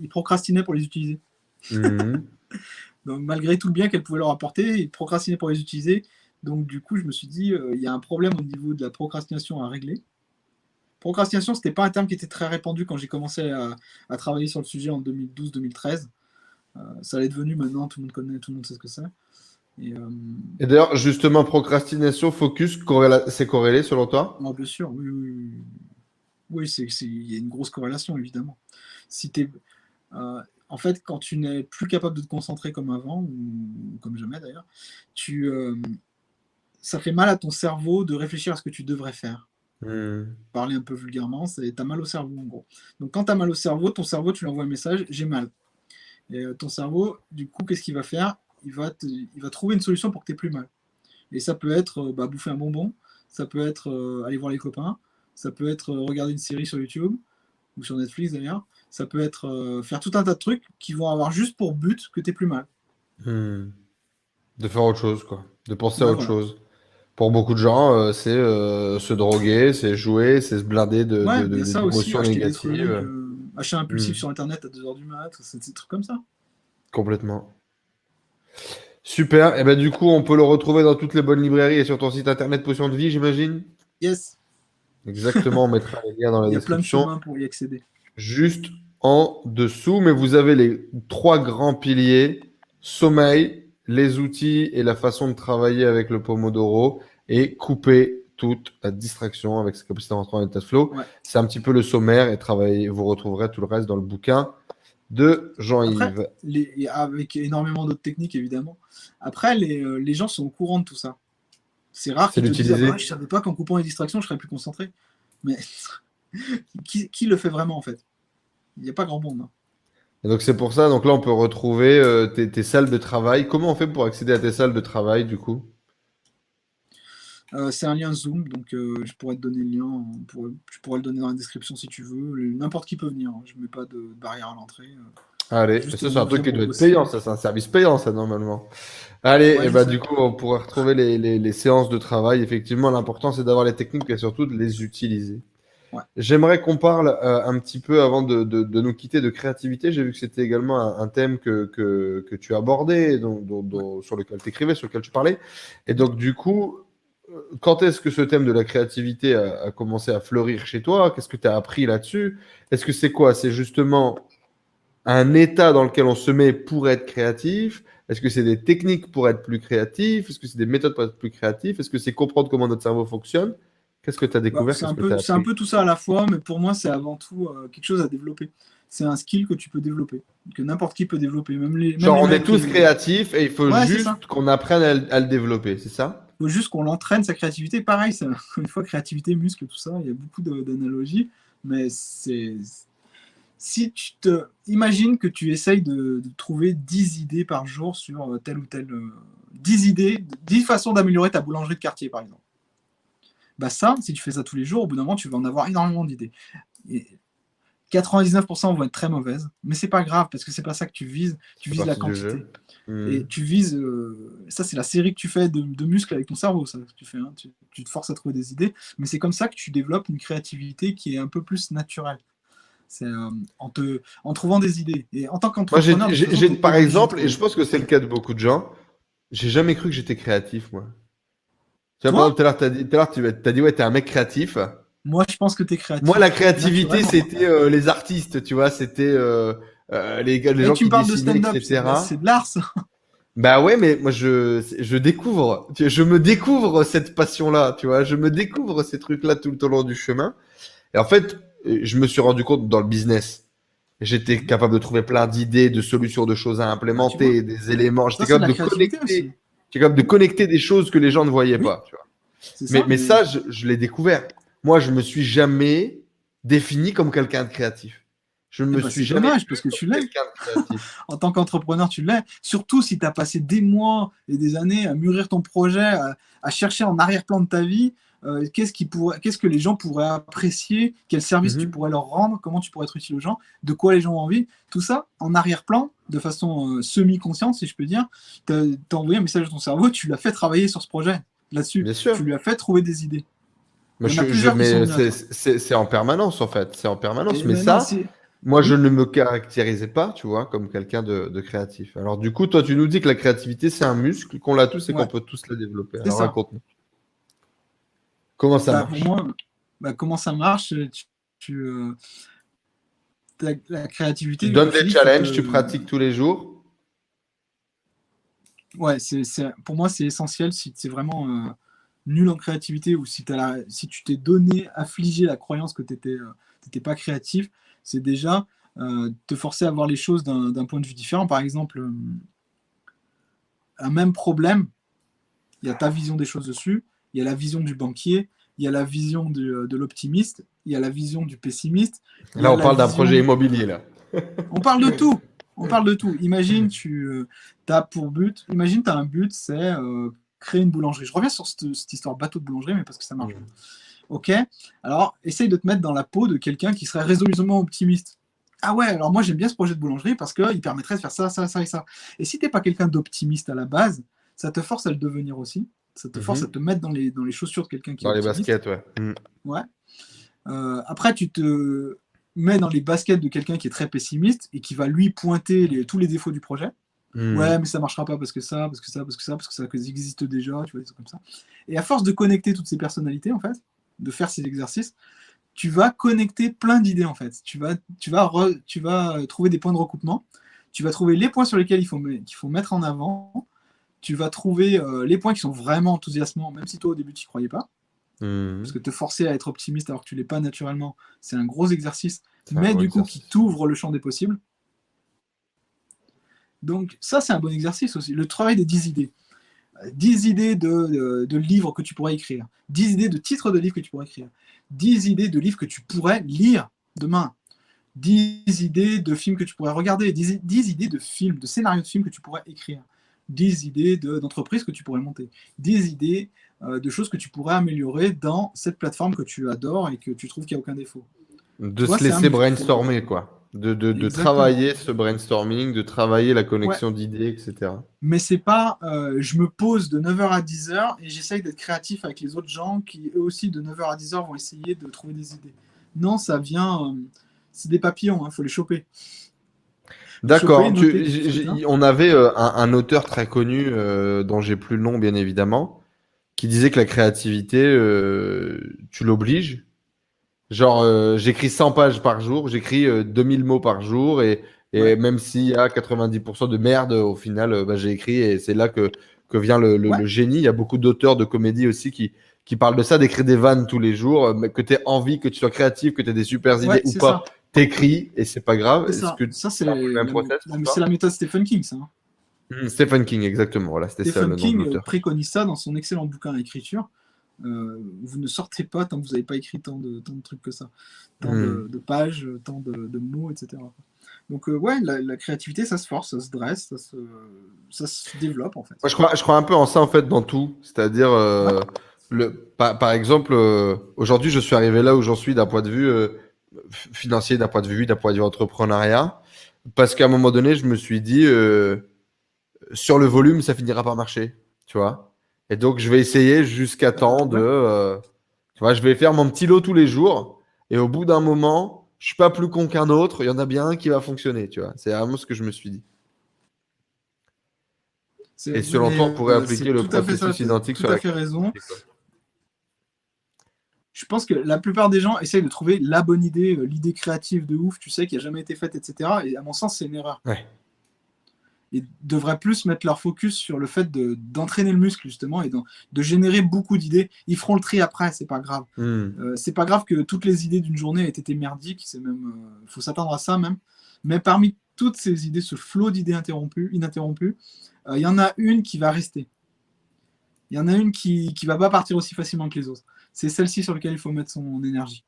procrastinaient pour les utiliser. Donc malgré tout le bien qu'elles pouvaient leur apporter, ils procrastinaient pour les utiliser. Donc du coup, je me suis dit, il y a un problème au niveau de la procrastination à régler. Procrastination, c'était pas un terme qui était très répandu quand j'ai commencé à travailler sur le sujet en 2012-2013. Ça l'est devenu maintenant, tout le monde connaît, tout le monde sait ce que c'est. Et d'ailleurs, justement, procrastination, focus, c'est corrélé selon toi? Bien sûr, oui. Oui, il y a une grosse corrélation, évidemment. Si t'es, en fait, quand tu n'es plus capable de te concentrer comme avant, ou comme jamais d'ailleurs, tu, ça fait mal à ton cerveau de réfléchir à ce que tu devrais faire. Hmm. Parler un peu vulgairement, c'est t'as mal au cerveau, en gros. Donc quand t'as mal au cerveau, ton cerveau, tu lui envoies un message, j'ai mal. Et ton cerveau, du coup, qu'est-ce qu'il va faire? Il va trouver une solution pour que t'aies plus mal. Et ça peut être bouffer un bonbon, ça peut être aller voir les copains, ça peut être regarder une série sur YouTube, ou sur Netflix d'ailleurs, ça peut être faire tout un tas de trucs qui vont avoir juste pour but que t'aies plus mal. Hmm. De faire autre chose, quoi. De penser à Ouais, autre voilà. chose. Pour beaucoup de gens, c'est se droguer, c'est jouer, c'est se blinder Ouais, il y a ça aussi, d'émotions acheter des trucs, négatives. achat Hmm. impulsif sur internet à 2h du mat, c'est des trucs comme ça. Complètement. Super. Et ben du coup, on peut le retrouver dans toutes les bonnes librairies et sur ton site internet Potion de Vie, j'imagine. Yes, Exactement, on mettra les liens dans la il y a plein de description. chemins pour y accéder. Juste en dessous, mais vous avez les trois grands piliers, sommeil, les outils et la façon de travailler avec le Pomodoro et couper toute la distraction avec ses capacités d'entraînement en état de flow. Ouais. C'est un petit peu le sommaire et travailler, vous retrouverez tout le reste dans le bouquin de Après, Jean-Yves. avec énormément d'autres techniques évidemment. Après, les gens sont au courant de tout ça. C'est rare C'est qu'ils te disent ah bah ouais, l'utiliser. je savais pas qu'en coupant les distractions, je serais plus concentré. Mais qui le fait vraiment en fait? Il n'y a pas grand monde, hein. Et donc c'est pour ça, donc là on peut retrouver tes salles de travail. Comment on fait pour accéder à tes salles de travail du coup? C'est un lien Zoom, donc je pourrais te donner le lien. Je pourrais le donner dans la description si tu veux. N'importe qui peut venir, hein. Je ne mets pas de barrière à l'entrée. Allez, et Juste ça c'est un truc viens qui pour doit être bosser. payant, ça c'est un service payant ça normalement. Allez, Ouais, et je bah sais. du coup on pourrait retrouver les séances de travail. Effectivement, l'important c'est d'avoir les techniques et surtout de les utiliser. Ouais. J'aimerais qu'on parle un petit peu avant de nous quitter de créativité. J'ai vu que c'était également un thème que tu abordais, Ouais. sur lequel tu écrivais, sur lequel tu parlais. Et donc du coup, quand est-ce que ce thème de la créativité a commencé à fleurir chez toi? Qu'est-ce que tu as appris là-dessus? Est-ce que c'est quoi? C'est justement un état dans lequel on se met pour être créatif? Est-ce que c'est des techniques pour être plus créatif? Est-ce que c'est des méthodes pour être plus créatif? Est-ce que c'est comprendre comment notre cerveau fonctionne? Qu'est-ce que tu as Bah, découvert? Qu'est-ce que tu as c'est un appris? peu tout ça à la fois, mais pour moi, c'est avant tout quelque chose à développer. C'est un skill que tu peux développer, que n'importe qui peut développer, même Genre, les on est mecs. tous créatifs et il faut Ouais, c'est ça. juste qu'on apprenne à le développer, c'est ça? Il faut juste qu'on l'entraîne, sa créativité. Pareil, ça, une fois, créativité, muscle, tout ça, il y a beaucoup d'analogies, mais c'est. Si tu te. Imagine que tu essayes de trouver 10 idées par jour sur telle ou telle. 10 idées, 10 façons d'améliorer ta boulangerie de quartier, par exemple. Bah, ça, si tu fais ça tous les jours, au bout d'un moment, tu vas en avoir énormément d'idées. Et 99% vont être très mauvaises, mais c'est pas grave parce que c'est pas ça que tu C'est vises la partie du quantité. jeu. Hmm. Et tu vises, ça c'est la série que tu fais de muscles avec ton cerveau, ça que tu fais, hein. Tu te forces à trouver des idées, mais c'est comme ça que tu développes une créativité qui est un peu plus naturelle. C'est en trouvant des idées. Et en tant Moi, qu'entrepreneur, de toute façon, tu es par obligé de exemple, et trouver. je pense que c'est le cas de beaucoup de gens, j'ai jamais cru que j'étais créatif, moi. Tu vois, par exemple, Toi, tout à l'heure, t'as dit, ouais, t'es un mec créatif. moi je pense que tu es Moi, la créatif créativité, naturellement. c'était les artistes, tu vois, c'était les Et gens tu me qui parles de dessinaient, stand-up, c'est etc. de l'art ça. Bah ouais, mais moi je découvre, je me découvre cette passion-là, tu vois, je me découvre ces trucs-là tout au long du chemin. Et en fait, je me suis rendu compte dans le business, j'étais Mhm. capable de trouver plein d'idées, de solutions, de choses à Bah tu vois, implémenter, des éléments. ça J'étais c'est de capable la de créativité aussi. connecter, j'étais capable de connecter des choses que les gens ne voyaient Oui, pas, tu vois. c'est ça, Mais ça, je l'ai découvert. Moi, je me suis jamais défini comme quelqu'un de créatif. Je ne eh me ben, suis c'est jamais dommage vu parce que comme tu l'es. quelqu'un de créatif. En tant qu'entrepreneur, tu l'es. Surtout si tu as passé des mois et des années à mûrir ton projet, à chercher en arrière-plan de ta vie, qu'est-ce que les gens pourraient apprécier, quel service tu Mhm. pourrais leur rendre, comment tu pourrais être utile aux gens, de quoi les gens ont envie. Tout ça, en arrière-plan, de façon semi-consciente, si je peux dire, tu as envoyé un message à ton cerveau, tu l'as fait travailler sur ce projet, là-dessus. Bien sûr. Tu lui as fait trouver des idées. Mais Il y en a plusieurs qui sont mais venus à toi. c'est en permanence en fait, c'est en permanence. Et Mais maintenant, ça, c'est. moi, je Oui, ne me caractérisais pas, tu vois, comme quelqu'un de créatif. Alors du coup, toi, tu nous dis que la créativité, c'est un muscle, qu'on l'a tous et qu'on ouais, peut tous la développer. c'est Alors ça. raconte-nous, comment ça Bah, pour marche? moi, comment ça marche? La Tu créativité, te donnes des Philippe, faut challenges, tu te. pratiques tous les jours. Ouais, pour moi, c'est essentiel si c'est vraiment. nul en créativité ou si tu t'es donné, affligé la croyance que tu n'étais pas créatif, c'est déjà te forcer à voir les choses d'un point de vue différent. Par exemple, un même problème, il y a ta vision des choses dessus, il y a la vision du banquier, il y a la vision de l'optimiste, il y a la vision du pessimiste. Là, on parle d'un projet immobilier, là. On parle de tout. On parle de tout. Imagine, as pour but, imagine, tu as un but, c'est créer une boulangerie. Je reviens sur cette histoire bateau de boulangerie, mais parce que ça marche. Ok. Alors, essaye de te mettre dans la peau de quelqu'un qui serait résolument optimiste. Ah ouais, alors moi j'aime bien ce projet de boulangerie parce qu'il permettrait de faire ça, ça, ça et ça. Et si t'es pas quelqu'un d'optimiste à la base, ça te force à le devenir aussi. Ça te force à te mettre dans les chaussures de quelqu'un qui est optimiste. Dans les baskets, ouais. Ouais. Après, tu te mets dans les baskets de quelqu'un qui est très pessimiste et qui va lui pointer tous les défauts du projet. Ouais, mais ça marchera pas parce que ça, parce que ça, parce que ça, parce que ça existe déjà, tu vois, des trucs comme ça. Et à force de connecter toutes ces personnalités, en fait, de faire ces exercices, tu vas connecter plein d'idées, en fait. Tu vas trouver des points de recoupement. Tu vas trouver les points sur lesquels il faut mettre en avant. Tu vas trouver les points qui sont vraiment enthousiasmants, même si toi, au début, tu n'y croyais pas. Parce que te forcer à être optimiste alors que tu ne l'es pas naturellement, c'est un gros exercice, mais du coup, qui t'ouvre le champ des possibles. Donc, ça, c'est un bon exercice aussi. Le travail des 10 idées. 10 idées de livres que tu pourrais écrire. 10 idées de titres de livres que tu pourrais écrire. 10 idées de livres que tu pourrais lire demain. 10 idées de films que tu pourrais regarder. 10 idées de films, de scénarios de films que tu pourrais écrire. 10 idées d'entreprises que tu pourrais monter. 10 idées de choses que tu pourrais améliorer dans cette plateforme que tu adores et que tu trouves qu'il n'y a aucun défaut. De se laisser brainstormer, quoi. De travailler ce brainstorming, de travailler la connexion d'idées, etc. Mais c'est pas je me pose de 9h à 10h et j'essaye d'être créatif avec les autres gens qui eux aussi de 9h à 10h vont essayer de trouver des idées. Non, ça vient c'est des papillons, faut les choper. D'accord. On avait un auteur très connu dont j'ai plus le nom bien évidemment qui disait que la créativité tu l'obliges. Genre, j'écris 100 pages par jour, j'écris 2000 mots par jour, et même s'il y a 90% de merde, au final, j'ai écrit, et c'est là que vient le génie. Il y a beaucoup d'auteurs de comédie aussi qui parlent de ça, d'écrire des vannes tous les jours, que tu aies envie, que tu sois créatif, que tu aies des super idées ou pas, t'écris, et c'est pas grave. Ça, c'est la méthode Stephen King, ça. Stephen King, exactement. Voilà, c'était ça le nom de l'auteur. Stephen King préconise ça dans son excellent bouquin Écriture. Vous ne sortez pas tant que vous n'avez pas écrit tant de trucs que ça, tant de pages, tant de mots, etc. Donc ouais, la créativité, ça se force, ça se dresse, ça se développe en fait. Moi, je crois un peu en ça en fait dans tout, c'est-à-dire par exemple aujourd'hui je suis arrivé là où j'en suis d'un point de vue financier, d'un point de vue entrepreneuriat, parce qu'à un moment donné je me suis dit sur le volume ça finira par marcher, tu vois. Et donc, je vais essayer jusqu'à temps de... tu vois, je vais faire mon petit lot tous les jours. Et au bout d'un moment, je suis pas plus con qu'un autre. Il y en a bien un qui va fonctionner, tu vois. C'est vraiment ce que je me suis dit. Et selon toi, on pourrait appliquer le processus identique sur la créativité. Tout à fait raison. Je pense que la plupart des gens essayent de trouver la bonne idée, l'idée créative de ouf, tu sais, qui a jamais été faite, etc. Et à mon sens, c'est une erreur. Ouais. Ils devraient plus mettre leur focus sur le fait d'entraîner le muscle justement et de générer beaucoup d'idées. Ils feront le tri après, c'est pas grave. C'est pas grave que toutes les idées d'une journée aient été merdiques, c'est même, faut s'attendre à ça même. Mais parmi toutes ces idées, ce flot d'idées ininterrompues, il y en a une qui va rester. Il y en a une qui va pas partir aussi facilement que les autres. C'est celle-ci sur laquelle il faut mettre son énergie.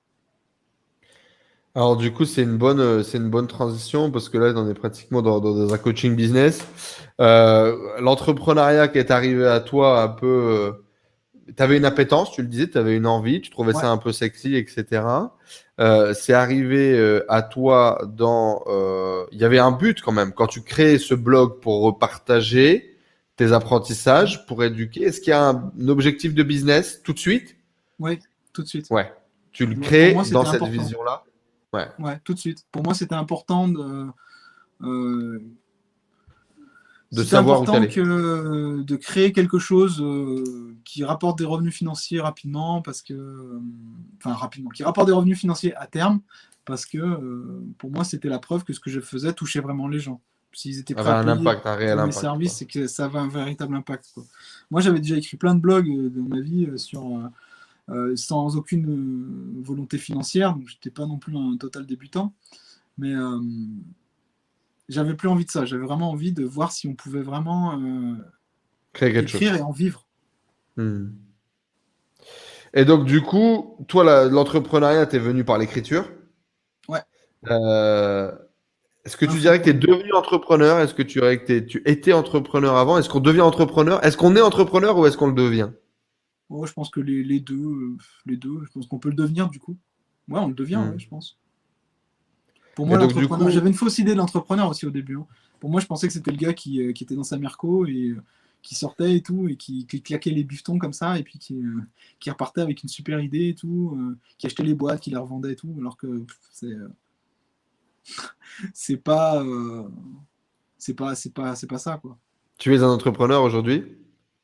Alors du coup, c'est une bonne transition parce que là, on est pratiquement dans un coaching business. L'entrepreneuriat qui est arrivé à toi un peu, tu avais une appétence, tu le disais, tu avais une envie, tu trouvais ça un peu sexy, etc. C'est arrivé à toi il y avait un but quand même. Quand tu crées ce blog pour repartager tes apprentissages, pour éduquer, est-ce qu'il y a un objectif de business tout de suite? Oui, tout de suite. Ouais. Tu le crées dans cette vision-là? Ouais, tout de suite. Pour moi, c'était important de savoir où t'allais. De créer quelque chose qui rapporte des revenus financiers rapidement, qui rapporte des revenus financiers à terme, parce que pour moi, c'était la preuve que ce que je faisais touchait vraiment les gens. S'ils étaient prêts Avait à un payer impact, un réel pour mes impact, quoi. services, c'est que ça avait un véritable impact, quoi. Moi, j'avais déjà écrit plein de blogs dans ma vie sans aucune volonté financière, donc j'étais pas non plus un total débutant, mais j'avais plus envie de ça. J'avais vraiment envie de voir si on pouvait vraiment Créer quelque écrire chose. et en vivre. Hmm. Et donc, du coup, toi, l'entrepreneuriat, t'es venu par l'écriture. Ouais, Euh, Est-ce que tu dirais que tu es infoproduit. devenu entrepreneur? Est-ce que tu dirais que tu étais entrepreneur avant? Est-ce qu'on devient entrepreneur? Est-ce qu'on est entrepreneur ou est-ce qu'on le devient? Oh, je pense que les deux, je pense qu'on peut le devenir du coup. Ouais, on le devient, ouais, Hmm. je pense. Pour Et moi, donc, du l'entrepreneur, coup, j'avais une fausse idée de l'entrepreneur aussi au début, hein. Pour moi, je pensais que c'était le gars qui était dans sa merco et qui sortait et tout, et qui claquait les bifetons comme ça, et puis qui repartait avec une super idée et tout, qui achetait les boîtes, qui les revendait et tout, alors que c'est pas, c'est pas ça, quoi. tu es un entrepreneur aujourd'hui.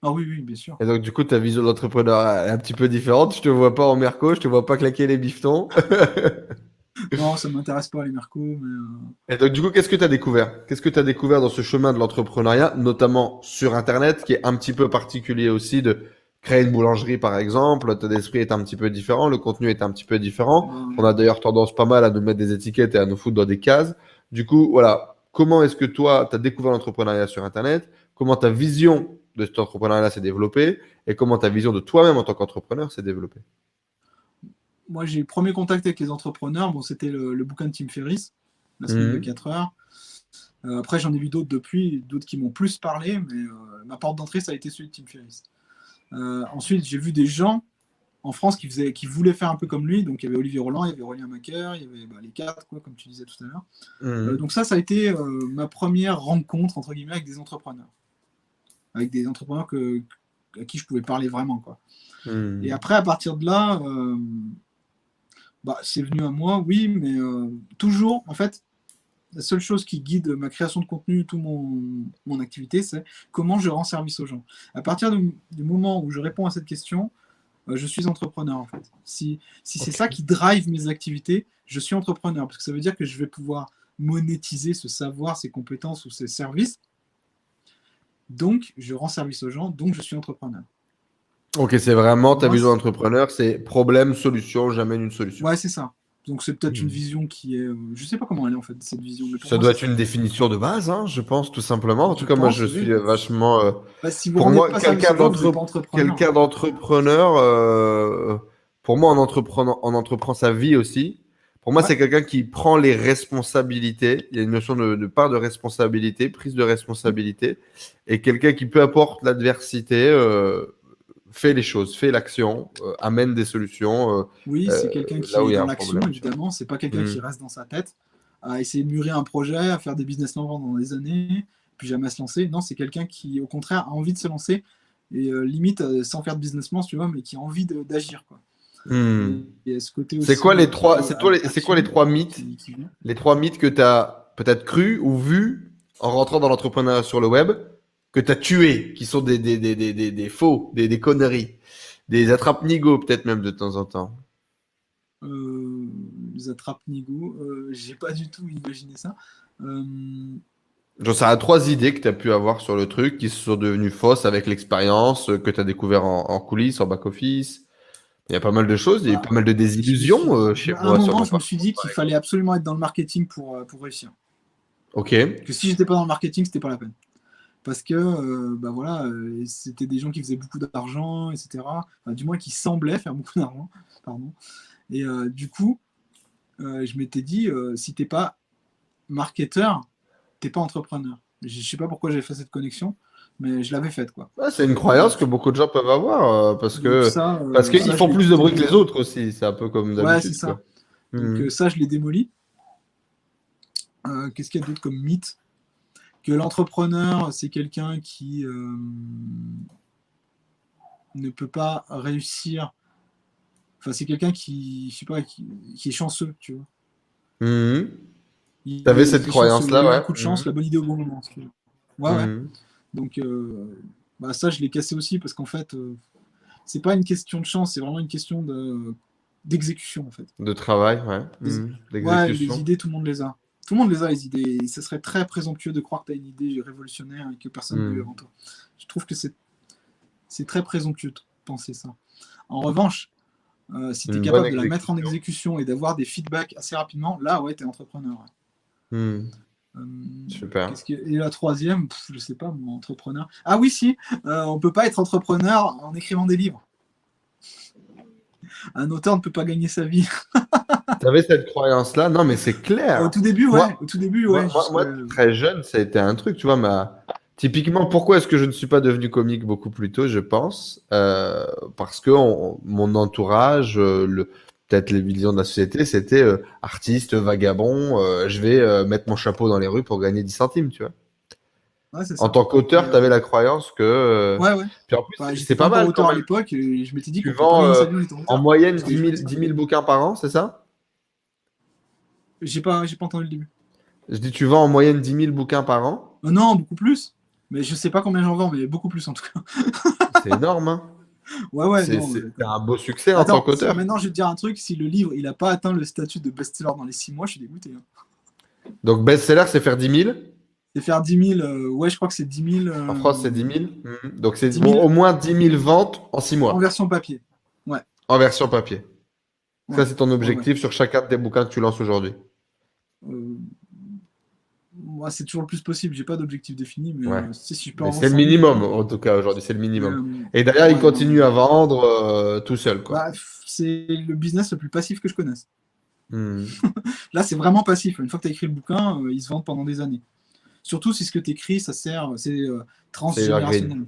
Ah oui, oui, bien sûr. Et donc, du coup, ta vision de l'entrepreneuriat est un petit peu différente. Je te vois pas en merco, je te vois pas claquer les bifetons. Non, ça m'intéresse pas les mercos, mais Et donc, du coup, qu'est-ce que tu as découvert? Qu'est-ce que tu as découvert dans ce chemin de l'entrepreneuriat, notamment sur Internet, qui est un petit peu particulier aussi de créer une boulangerie, par exemple. L'état d'esprit est un petit peu différent, le contenu est un petit peu différent. On a d'ailleurs tendance pas mal à nous mettre des étiquettes et à nous foutre dans des cases. Du coup, voilà. Comment est-ce que toi, tu as découvert l'entrepreneuriat sur Internet? Comment ta vision de cet entrepreneuriat s'est développée? Et comment ta vision de toi-même en tant qu'entrepreneur s'est développée? moi, j'ai eu le premier contact avec les entrepreneurs. Bon, c'était le bouquin de Tim Ferriss, La semaine de Mhm. 4 heures. Après, j'en ai vu d'autres depuis, d'autres qui m'ont plus parlé, mais ma porte d'entrée, ça a été celui de Tim Ferriss. Ensuite, j'ai vu des gens en France qui voulaient faire un peu comme lui. Donc, il y avait Olivier Roland, il y avait Aurélien Macaire, il y avait les quatre, quoi, comme tu disais tout à l'heure. Mhm. Donc, ça a été ma première rencontre, entre guillemets, avec des entrepreneurs. Avec des entrepreneurs à qui je pouvais parler vraiment, quoi. Et Mhm. après, à partir de là, c'est venu à moi, oui, mais toujours, en fait, la seule chose qui guide ma création de contenu, toute mon activité, c'est comment je rends service aux gens. À partir du moment où je réponds à cette question, je suis entrepreneur en fait. Si c'est Ok. ça qui drive mes activités, je suis entrepreneur parce que ça veut dire que je vais pouvoir monétiser ce savoir, ces compétences ou ces services. Donc, je rends service aux gens, donc je suis entrepreneur. Ok, c'est vraiment Pour ta moi, vision d'entrepreneur, c'est problème, solution, jamais une solution. ouais, c'est ça. Donc, c'est peut-être une Hmm. vision qui est. Je sais pas comment elle est en fait, cette vision, mais pour Ça moi, doit c'est être ça. une définition de base, hein, je pense, tout simplement. En tout Je cas, moi, je pense, oui. suis vachement. Si vous Pour rendez moi, pas service aux gens, vous n'êtes pas entrepreneur, hein. quelqu'un d'entrepreneur, pour moi, on entreprend sa vie aussi. Pour moi, Ouais, c'est quelqu'un qui prend les responsabilités. Il y a une notion de part de responsabilité, prise de responsabilité. Et quelqu'un qui, peu importe l'adversité, fait les choses, fait l'action, amène des solutions oui, c'est quelqu'un là qui où est il y a dans un l'action, problème, tu vois. évidemment. C'est pas quelqu'un Hmm. qui reste dans sa tête à essayer de mûrir un projet, à faire des business plans pendant des années, puis jamais à se lancer. Non, c'est quelqu'un qui, au contraire, a envie de se lancer et limite sans faire de business plan, tu vois, mais qui a envie d'agir, quoi. Hmm. Et ce côté C'est quoi aussi les trois, c'est quoi les action trois mythes, qui vient. les trois mythes que tu as peut-être cru ou vu en rentrant dans l'entrepreneuriat sur le web, que tu as tués, qui sont des faux, des conneries, des attrape-nigo peut-être même de temps en temps. Les attrape-nigo, j'ai pas du tout imaginé ça. Euh, J'en sais à trois idées que tu as pu avoir sur le truc qui sont devenues fausses avec l'expérience, que tu as découvert en coulisses, en back-office. Il y a pas mal de choses, il y a eu bah, pas mal de désillusions chez à un moi sur moment, mon je me suis parcours. dit qu'il fallait absolument être dans le marketing pour réussir. Ok. Que si j'étais pas dans le marketing, c'était pas la peine. Parce que voilà, c'était des gens qui faisaient beaucoup d'argent, etc. Enfin, du moins qui semblaient faire beaucoup d'argent, pardon. Et du coup, je m'étais dit, si t'es pas marketeur, t'es pas entrepreneur. Je sais pas pourquoi j'ai fait cette connexion, mais je l'avais faite, quoi. Ouais, c'est une croyance que Donc, beaucoup de gens peuvent avoir donc parce qu'ils ça, je font l'ai plus de bruit que les démoli. autres aussi. C'est un peu comme Ouais, c'est d'habitude, ça. quoi. Donc Mhm. ça, je l'ai démoli. Qu'est-ce qu'il y a d'autre comme mythe? Que l'entrepreneur, c'est quelqu'un qui ne peut pas réussir. Enfin, c'est quelqu'un qui, je sais pas, qui est chanceux, tu vois. Mhm. Il T'avais est, cette il est chanceux, il a croyance-là, eu un ouais. coup de chance, Mhm. la bonne idée au bon moment. Ouais, ouais. Mhm. Donc, ça, je l'ai cassé aussi parce qu'en fait, c'est pas une question de chance, c'est vraiment une question d'exécution, en fait. De travail, ouais. Les- Mhm. ouais, les D'exécution. idées, tout le monde les a. Tout le monde les a, les idées. Et ce serait très présomptueux de croire que tu as une idée révolutionnaire et que personne n'a eu avant toi. Je trouve que c'est très présomptueux de penser ça. En revanche, si tu es capable de la mettre en exécution et d'avoir des feedbacks assez rapidement, là, ouais, tu es entrepreneur. Super. Et la troisième, je sais pas, mon entrepreneur. Ah oui, si, on peut pas être entrepreneur en écrivant des livres. Un auteur ne peut pas gagner sa vie. Tu avais cette croyance-là? Non, mais c'est clair. Au tout début, ouais. Au tout début, ouais. Moi, très jeune, ça a été un truc, tu vois, typiquement, pourquoi est-ce que je ne suis pas devenu comique beaucoup plus tôt, je pense, parce que mon entourage, peut-être les visions de la société, c'était artiste, vagabond, je vais mettre mon chapeau dans les rues pour gagner 10 centimes, tu vois. Ouais, c'est ça. En tant qu'auteur, tu avais la croyance que. Ouais. Puis en plus, c'est j'étais pas mal auteur quand à même. l'époque et je m'étais dit Tu qu'on peut pas gagner vends sa vie en étant auteur. en moyenne Parce que 10 000 bouquins par an, c'est ça? J'ai pas entendu le début. Je dis, tu vends en moyenne 10 000 bouquins par an? Non, beaucoup plus. Mais je sais pas combien j'en vends, mais beaucoup plus en tout cas. C'est énorme, hein? Ouais, C'est non. un beau succès en tant qu'auteur. Maintenant, je vais te dire un truc. Si le livre il a pas atteint le statut de best-seller dans les 6 mois, je suis dégoûté. Hein. Donc, best-seller, c'est faire 10 000? C'est faire 10 000. Ouais, je crois que c'est 10 000. En France, c'est 10 000. Donc, c'est 10 000 au moins 10 000 ventes en 6 mois. En version papier. Ouais. En version papier. Ouais. Ça, c'est ton objectif sur chacun des bouquins que tu lances aujourd'hui. Moi, c'est toujours le plus possible. J'ai pas d'objectif défini, mais si je peux. C'est le minimum, en tout cas, aujourd'hui. C'est le minimum. Et d'ailleurs, il continue à vendre tout seul, quoi. C'est le business le plus passif que je connaisse. Là, c'est vraiment passif. Une fois que tu as écrit le bouquin, ils se vendent pendant des années. Surtout si ce que tu écris, ça sert, c'est transgénérationnel.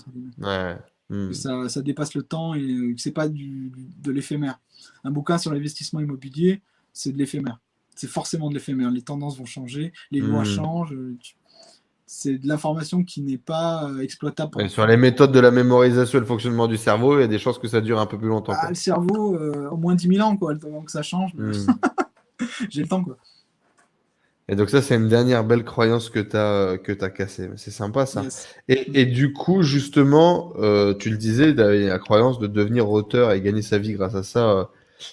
Ça dépasse le temps et que c'est pas de l'éphémère. Un bouquin sur l'investissement immobilier, c'est de l'éphémère. C'est forcément de l'éphémère. Les tendances vont changer, les lois changent. C'est de l'information qui n'est pas exploitable. Et sur les méthodes de la mémorisation et le fonctionnement du cerveau, il y a des chances que ça dure un peu plus longtemps. Le cerveau, au moins 10 000 ans, quoi, avant que ça change. J'ai le temps, quoi. Et donc ça, c'est une dernière belle croyance que tu as cassée. C'est sympa, ça. Yes. Et du coup, justement, tu le disais, la croyance de devenir auteur et gagner sa vie grâce à ça,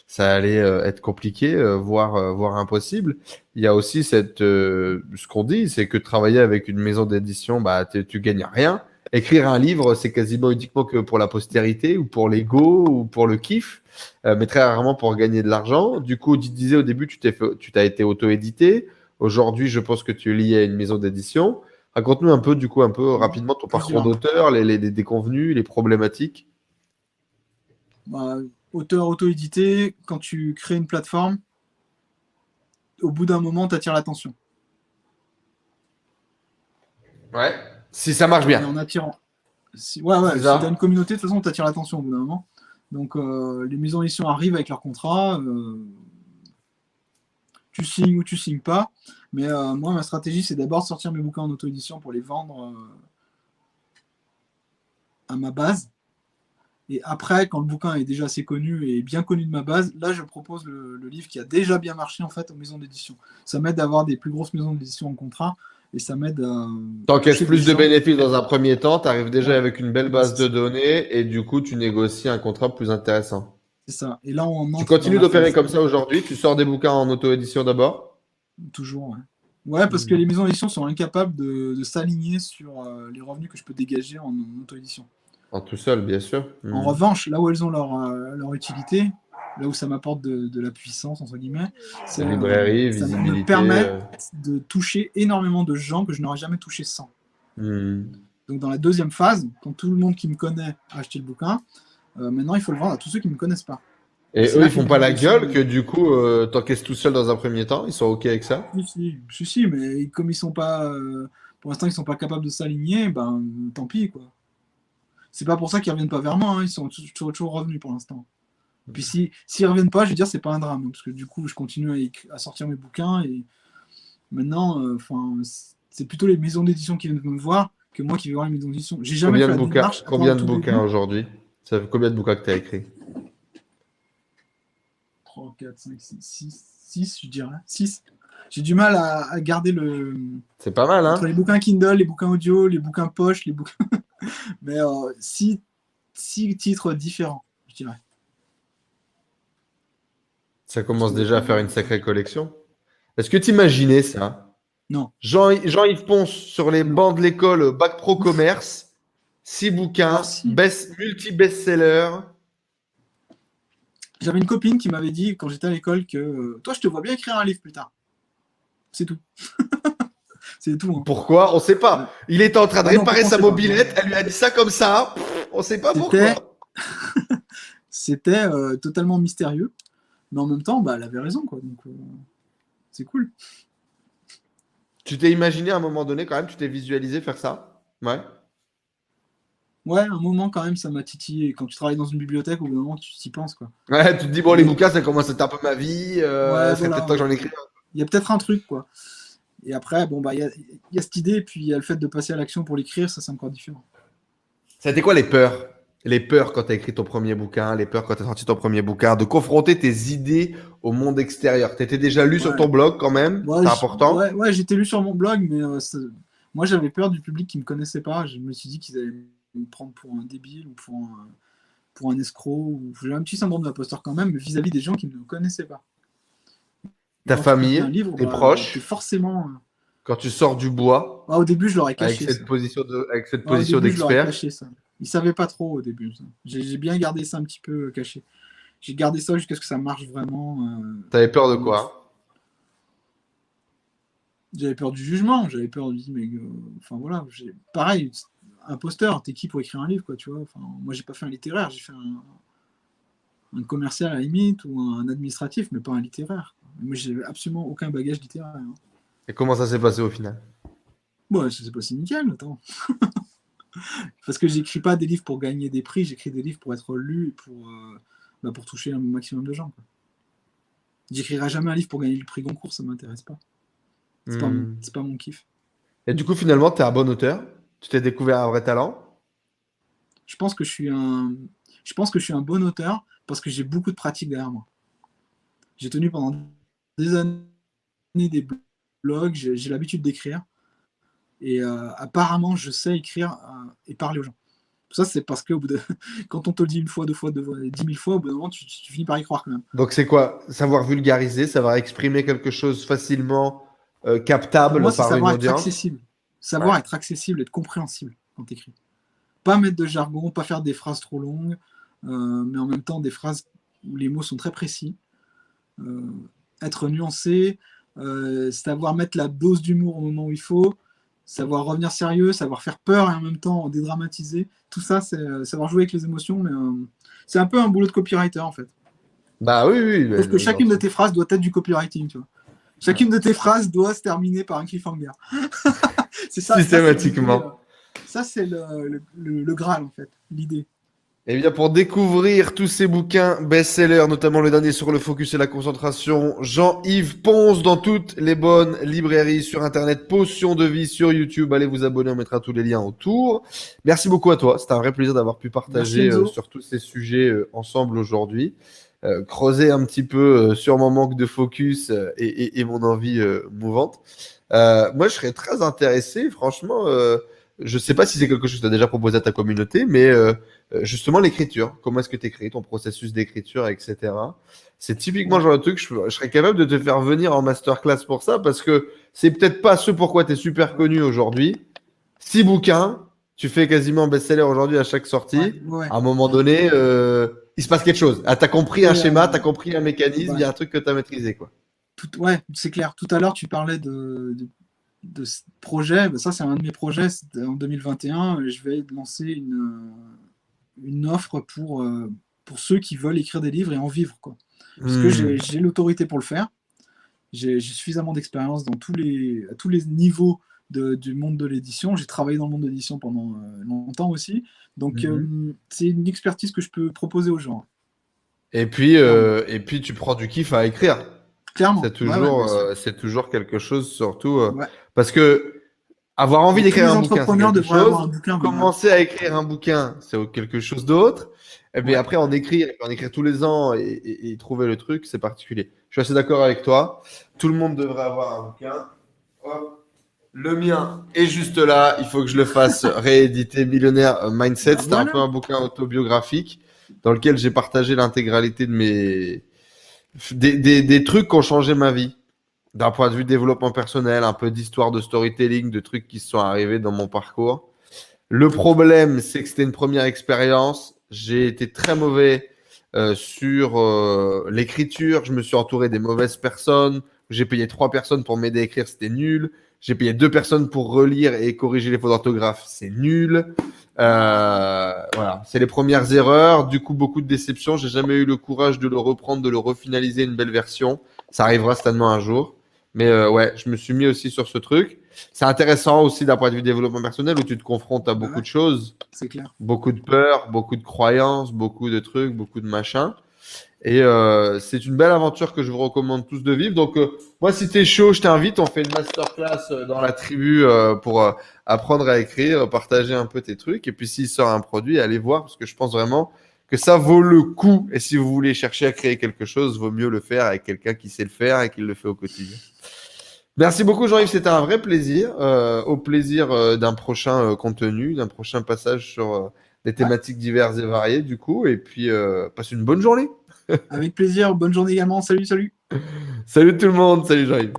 ça allait être compliqué, voire impossible. Il y a aussi ce qu'on dit, c'est que travailler avec une maison d'édition, tu gagnes rien. Écrire un livre, c'est quasiment uniquement que pour la postérité ou pour l'ego ou pour le kiff, mais très rarement pour gagner de l'argent. Du coup, tu disais au début, tu t'as été auto-édité. Aujourd'hui, je pense que tu es lié à une maison d'édition. Raconte-nous un peu rapidement ton parcours d'auteur, les déconvenus, les problématiques. Auteur auto-édité, quand tu crées une plateforme, au bout d'un moment, tu attires l'attention. Ouais, si ça marche bien. Et en attirant. Si tu as une communauté, de toute façon, tu attires l'attention au bout d'un moment. Donc, les maisons d'édition arrivent avec leur contrat. Tu signes ou tu signes pas. Mais moi, ma stratégie, c'est d'abord de sortir mes bouquins en auto-édition pour les vendre à ma base. Et après, quand le bouquin est déjà assez connu et bien connu de ma base, là, je propose le livre qui a déjà bien marché en fait aux maisons d'édition. Ça m'aide à avoir des plus grosses maisons d'édition en contrat et ça m'aide à... T'encaisses plus de bénéfices dans un premier temps, tu arrives déjà avec une belle base de données et du coup, tu négocies un contrat plus intéressant. C'est ça. Et là, tu continues d'opérer comme ça aujourd'hui? Tu sors des bouquins en auto-édition d'abord? Toujours, ouais. Ouais, parce que les maisons d'édition sont incapables de s'aligner sur les revenus que je peux dégager en auto-édition. En tout seul, bien sûr. En revanche, là où elles ont leur utilité, là où ça m'apporte de la puissance, entre guillemets, c'est librairie, ça visibilité. me permet de toucher énormément de gens que je n'aurais jamais touché sans. Donc dans la deuxième phase, quand tout le monde qui me connaît a acheté le bouquin, maintenant il faut le vendre à tous ceux qui ne me connaissent pas. Et eux, ils font pas la gueule que du coup, t'encaisses tout seul dans un premier temps, ils sont OK avec ça? Si, mais comme ils sont pas, pour l'instant, ils sont pas capables de s'aligner, ben tant pis, quoi. C'est pas pour ça qu'ils reviennent pas vers moi, hein. Ils sont toujours revenus pour l'instant. Puis s'ils reviennent pas, je veux dire, c'est pas un drame, hein, parce que du coup, je continue à sortir mes bouquins et maintenant, c'est plutôt les maisons d'édition qui viennent me voir que moi qui vais voir les maisons d'édition. J'ai jamais fait la démarche. Combien de bouquins aujourd'hui? Ça fait combien de bouquins que tu as écrit? 3, 4, 5, 6, je dirais. 6. J'ai du mal à garder le... C'est pas mal, hein? Entre les bouquins Kindle, les bouquins audio, les bouquins poche, les bouquins... Mais 6 titres différents, je dirais. Ça commence déjà à faire une sacrée collection. Est-ce que tu imaginais ça? Non. Jean-Yves Ponce sur les bancs de l'école, bac pro commerce, 6 bouquins, Alors, si. multi-best-seller. J'avais une copine qui m'avait dit quand j'étais à l'école que toi, je te vois bien écrire un livre plus tard. C'est tout. C'est tout. Hein. Pourquoi? On sait pas. Il était en train de Ah non, réparer pourquoi sa on sait pas. mobilette, elle lui a dit ça comme ça. On sait pas pourquoi. C'était totalement mystérieux. Mais en même temps, bah, elle avait raison, quoi. Donc, c'est cool. Tu t'es imaginé à un moment donné quand même, tu t'es visualisé faire ça? Ouais. Ouais, un moment quand même, ça m'a titillé. Quand tu travailles dans une bibliothèque, au bout d'un moment, tu t'y penses, quoi. Ouais, tu te dis, bon, les bouquins, ça commence à être un peu ma vie. Ouais, C'est peut-être temps que j'en écris. Il y a peut-être un truc, quoi. Et après, bon, bah, il y a cette idée, et puis il y a le fait de passer à l'action pour l'écrire, ça, c'est encore différent. Ça a été quoi les peurs? Les peurs quand tu as écrit ton premier bouquin, les peurs quand tu as sorti ton premier bouquin, de confronter tes idées au monde extérieur. Tu étais déjà lu sur ton blog quand même, Ouais, c'est important. Ouais, j'étais lu sur mon blog, mais moi, j'avais peur du public qui me connaissait pas. Je me suis dit qu'ils allaient me prendre pour un débile ou pour un escroc. J'ai un petit syndrome d'imposteur quand même, mais vis-à-vis des gens qui ne me connaissaient pas. Ta Quand famille, tu publies un livre, tes bah, proches, t'es forcément. quand tu sors du bois, Au début, je leur ai avec caché cette ça. position Au début, je leur ai d'expert. caché ça. Ils savaient pas trop au début. Ça. J'ai bien gardé ça un petit peu caché. J'ai gardé ça jusqu'à ce que ça marche vraiment. T'avais peur de quoi? J'avais peur du jugement. J'avais peur de dire, mais enfin voilà. Pareil, imposteur. T'es qui pour écrire un livre, quoi, tu vois. Enfin, moi, j'ai pas fait un littéraire. J'ai fait un commercial à la limite ou un administratif, mais pas un littéraire. Moi, j'ai absolument aucun bagage littéraire. Hein. Et comment ça s'est passé au final? Bon, ça s'est passé nickel, attends. Parce que j'écris pas des livres pour gagner des prix, j'écris des livres pour être lus et pour toucher un maximum de gens. Quoi. J'écrirai jamais un livre pour gagner le prix Goncourt, ça m'intéresse pas. C'est pas mon kiff. Et du coup, finalement, tu es un bon auteur. Tu t'es découvert un vrai talent. Je pense que je suis un bon auteur parce que j'ai beaucoup de pratique derrière moi. J'ai tenu pendant des années des blogs, j'ai l'habitude d'écrire. Et apparemment, je sais écrire et parler aux gens. Ça, c'est parce que quand on te le dit une fois, 2 fois, 10 000 fois, au bout d'un moment, tu finis par y croire quand même. Donc, c'est quoi? Savoir vulgariser, savoir exprimer quelque chose facilement captable Pour moi, c'est par une savoir être audience. accessible. Savoir être accessible, être compréhensible quand tu écris. Pas mettre de jargon, pas faire des phrases trop longues, mais en même temps des phrases où les mots sont très précis. Être nuancé, savoir mettre la dose d'humour au moment où il faut, savoir revenir sérieux, savoir faire peur et en même temps dédramatiser. Tout ça, c'est savoir jouer avec les émotions, mais c'est un peu un boulot de copywriter en fait. Bah oui. Parce que chacune de tes phrases doit être du copywriting, tu vois. Chacune de tes phrases doit se terminer par un cliffhanger. C'est ça. Systématiquement. Ça, c'est le Graal, en fait, l'idée. Et bien, pour découvrir tous ces bouquins best-sellers, notamment le dernier sur le focus et la concentration, Jean-Yves Ponce dans toutes les bonnes librairies sur Internet, Potion de vie sur YouTube. Allez vous abonner, on mettra tous les liens autour. Merci beaucoup à toi. C'était un vrai plaisir d'avoir pu partager sur tous ces sujets ensemble aujourd'hui. Creuser un petit peu sur mon manque de focus et mon envie mouvante. Moi, je serais très intéressé, franchement. Je sais pas si c'est quelque chose que tu as déjà proposé à ta communauté, mais justement l'écriture. Comment est-ce que tu écris, ton processus d'écriture, etc. C'est typiquement le genre de truc, je serais capable de te faire venir en masterclass pour ça, parce que c'est peut-être pas ce pourquoi tu es super connu aujourd'hui. 6 bouquins, tu fais quasiment best-seller aujourd'hui à chaque sortie. Ouais. À un moment donné, il se passe quelque chose. Ah, tu as compris un schéma, tu as compris un mécanisme, il y a un truc que tu as maîtrisé, quoi. Ouais, c'est clair. Tout à l'heure, tu parlais de ce projet. Ben, ça, c'est un de mes projets. En 2021, je vais lancer une offre pour ceux qui veulent écrire des livres et en vivre, quoi. Parce que j'ai l'autorité pour le faire. J'ai suffisamment d'expérience à tous les niveaux du monde de l'édition. J'ai travaillé dans le monde de l'édition pendant longtemps aussi. Donc, c'est une expertise que je peux proposer aux gens. Et puis tu prends du kiff à écrire. Clairement. C'est toujours quelque chose, surtout parce que avoir envie d'écrire un bouquin, c'est quelque chose. Commencer à écrire un bouquin, c'est quelque chose d'autre. Et puis après, en écrire tous les ans et trouver le truc, c'est particulier. Je suis assez d'accord avec toi. Tout le monde devrait avoir un bouquin. Hop. Le mien est juste là. Il faut que je le fasse rééditer. Millionnaire Mindset. C'était un peu un bouquin autobiographique dans lequel j'ai partagé l'intégralité de des trucs qui ont changé ma vie. d'un point de vue développement personnel, un peu d'histoire de storytelling, de trucs qui se sont arrivés dans mon parcours. Le problème, c'est que c'était une première expérience. J'ai été très mauvais sur l'écriture. Je me suis entouré des mauvaises personnes. J'ai payé 3 personnes pour m'aider à écrire, c'était nul. J'ai payé 2 personnes pour relire et corriger les fautes d'orthographe, c'est nul. Voilà, c'est les premières erreurs. Du coup, beaucoup de déceptions. J'ai jamais eu le courage de le reprendre, de le refinaliser une belle version. Ça arrivera certainement un jour. Mais ouais, je me suis mis aussi sur ce truc. C'est intéressant aussi d'un point de vue développement personnel où tu te confrontes à beaucoup de choses, C'est clair. beaucoup de peurs, beaucoup de croyances, beaucoup de trucs, beaucoup de machins. Et c'est une belle aventure que je vous recommande tous de vivre. Donc, moi, si t'es chaud, je t'invite. On fait une masterclass dans la tribu pour apprendre à écrire, partager un peu tes trucs. Et puis, s'il sort un produit, allez voir parce que je pense vraiment que ça vaut le coup. Et si vous voulez chercher à créer quelque chose, vaut mieux le faire avec quelqu'un qui sait le faire et qui le fait au quotidien. Merci beaucoup, Jean-Yves. C'était un vrai plaisir. Au plaisir d'un prochain contenu, d'un prochain passage sur des thématiques diverses et variées, du coup. Et puis, passe une bonne journée. Avec plaisir. Bonne journée également. Salut, salut. Salut tout le monde. Salut, Jean-Yves.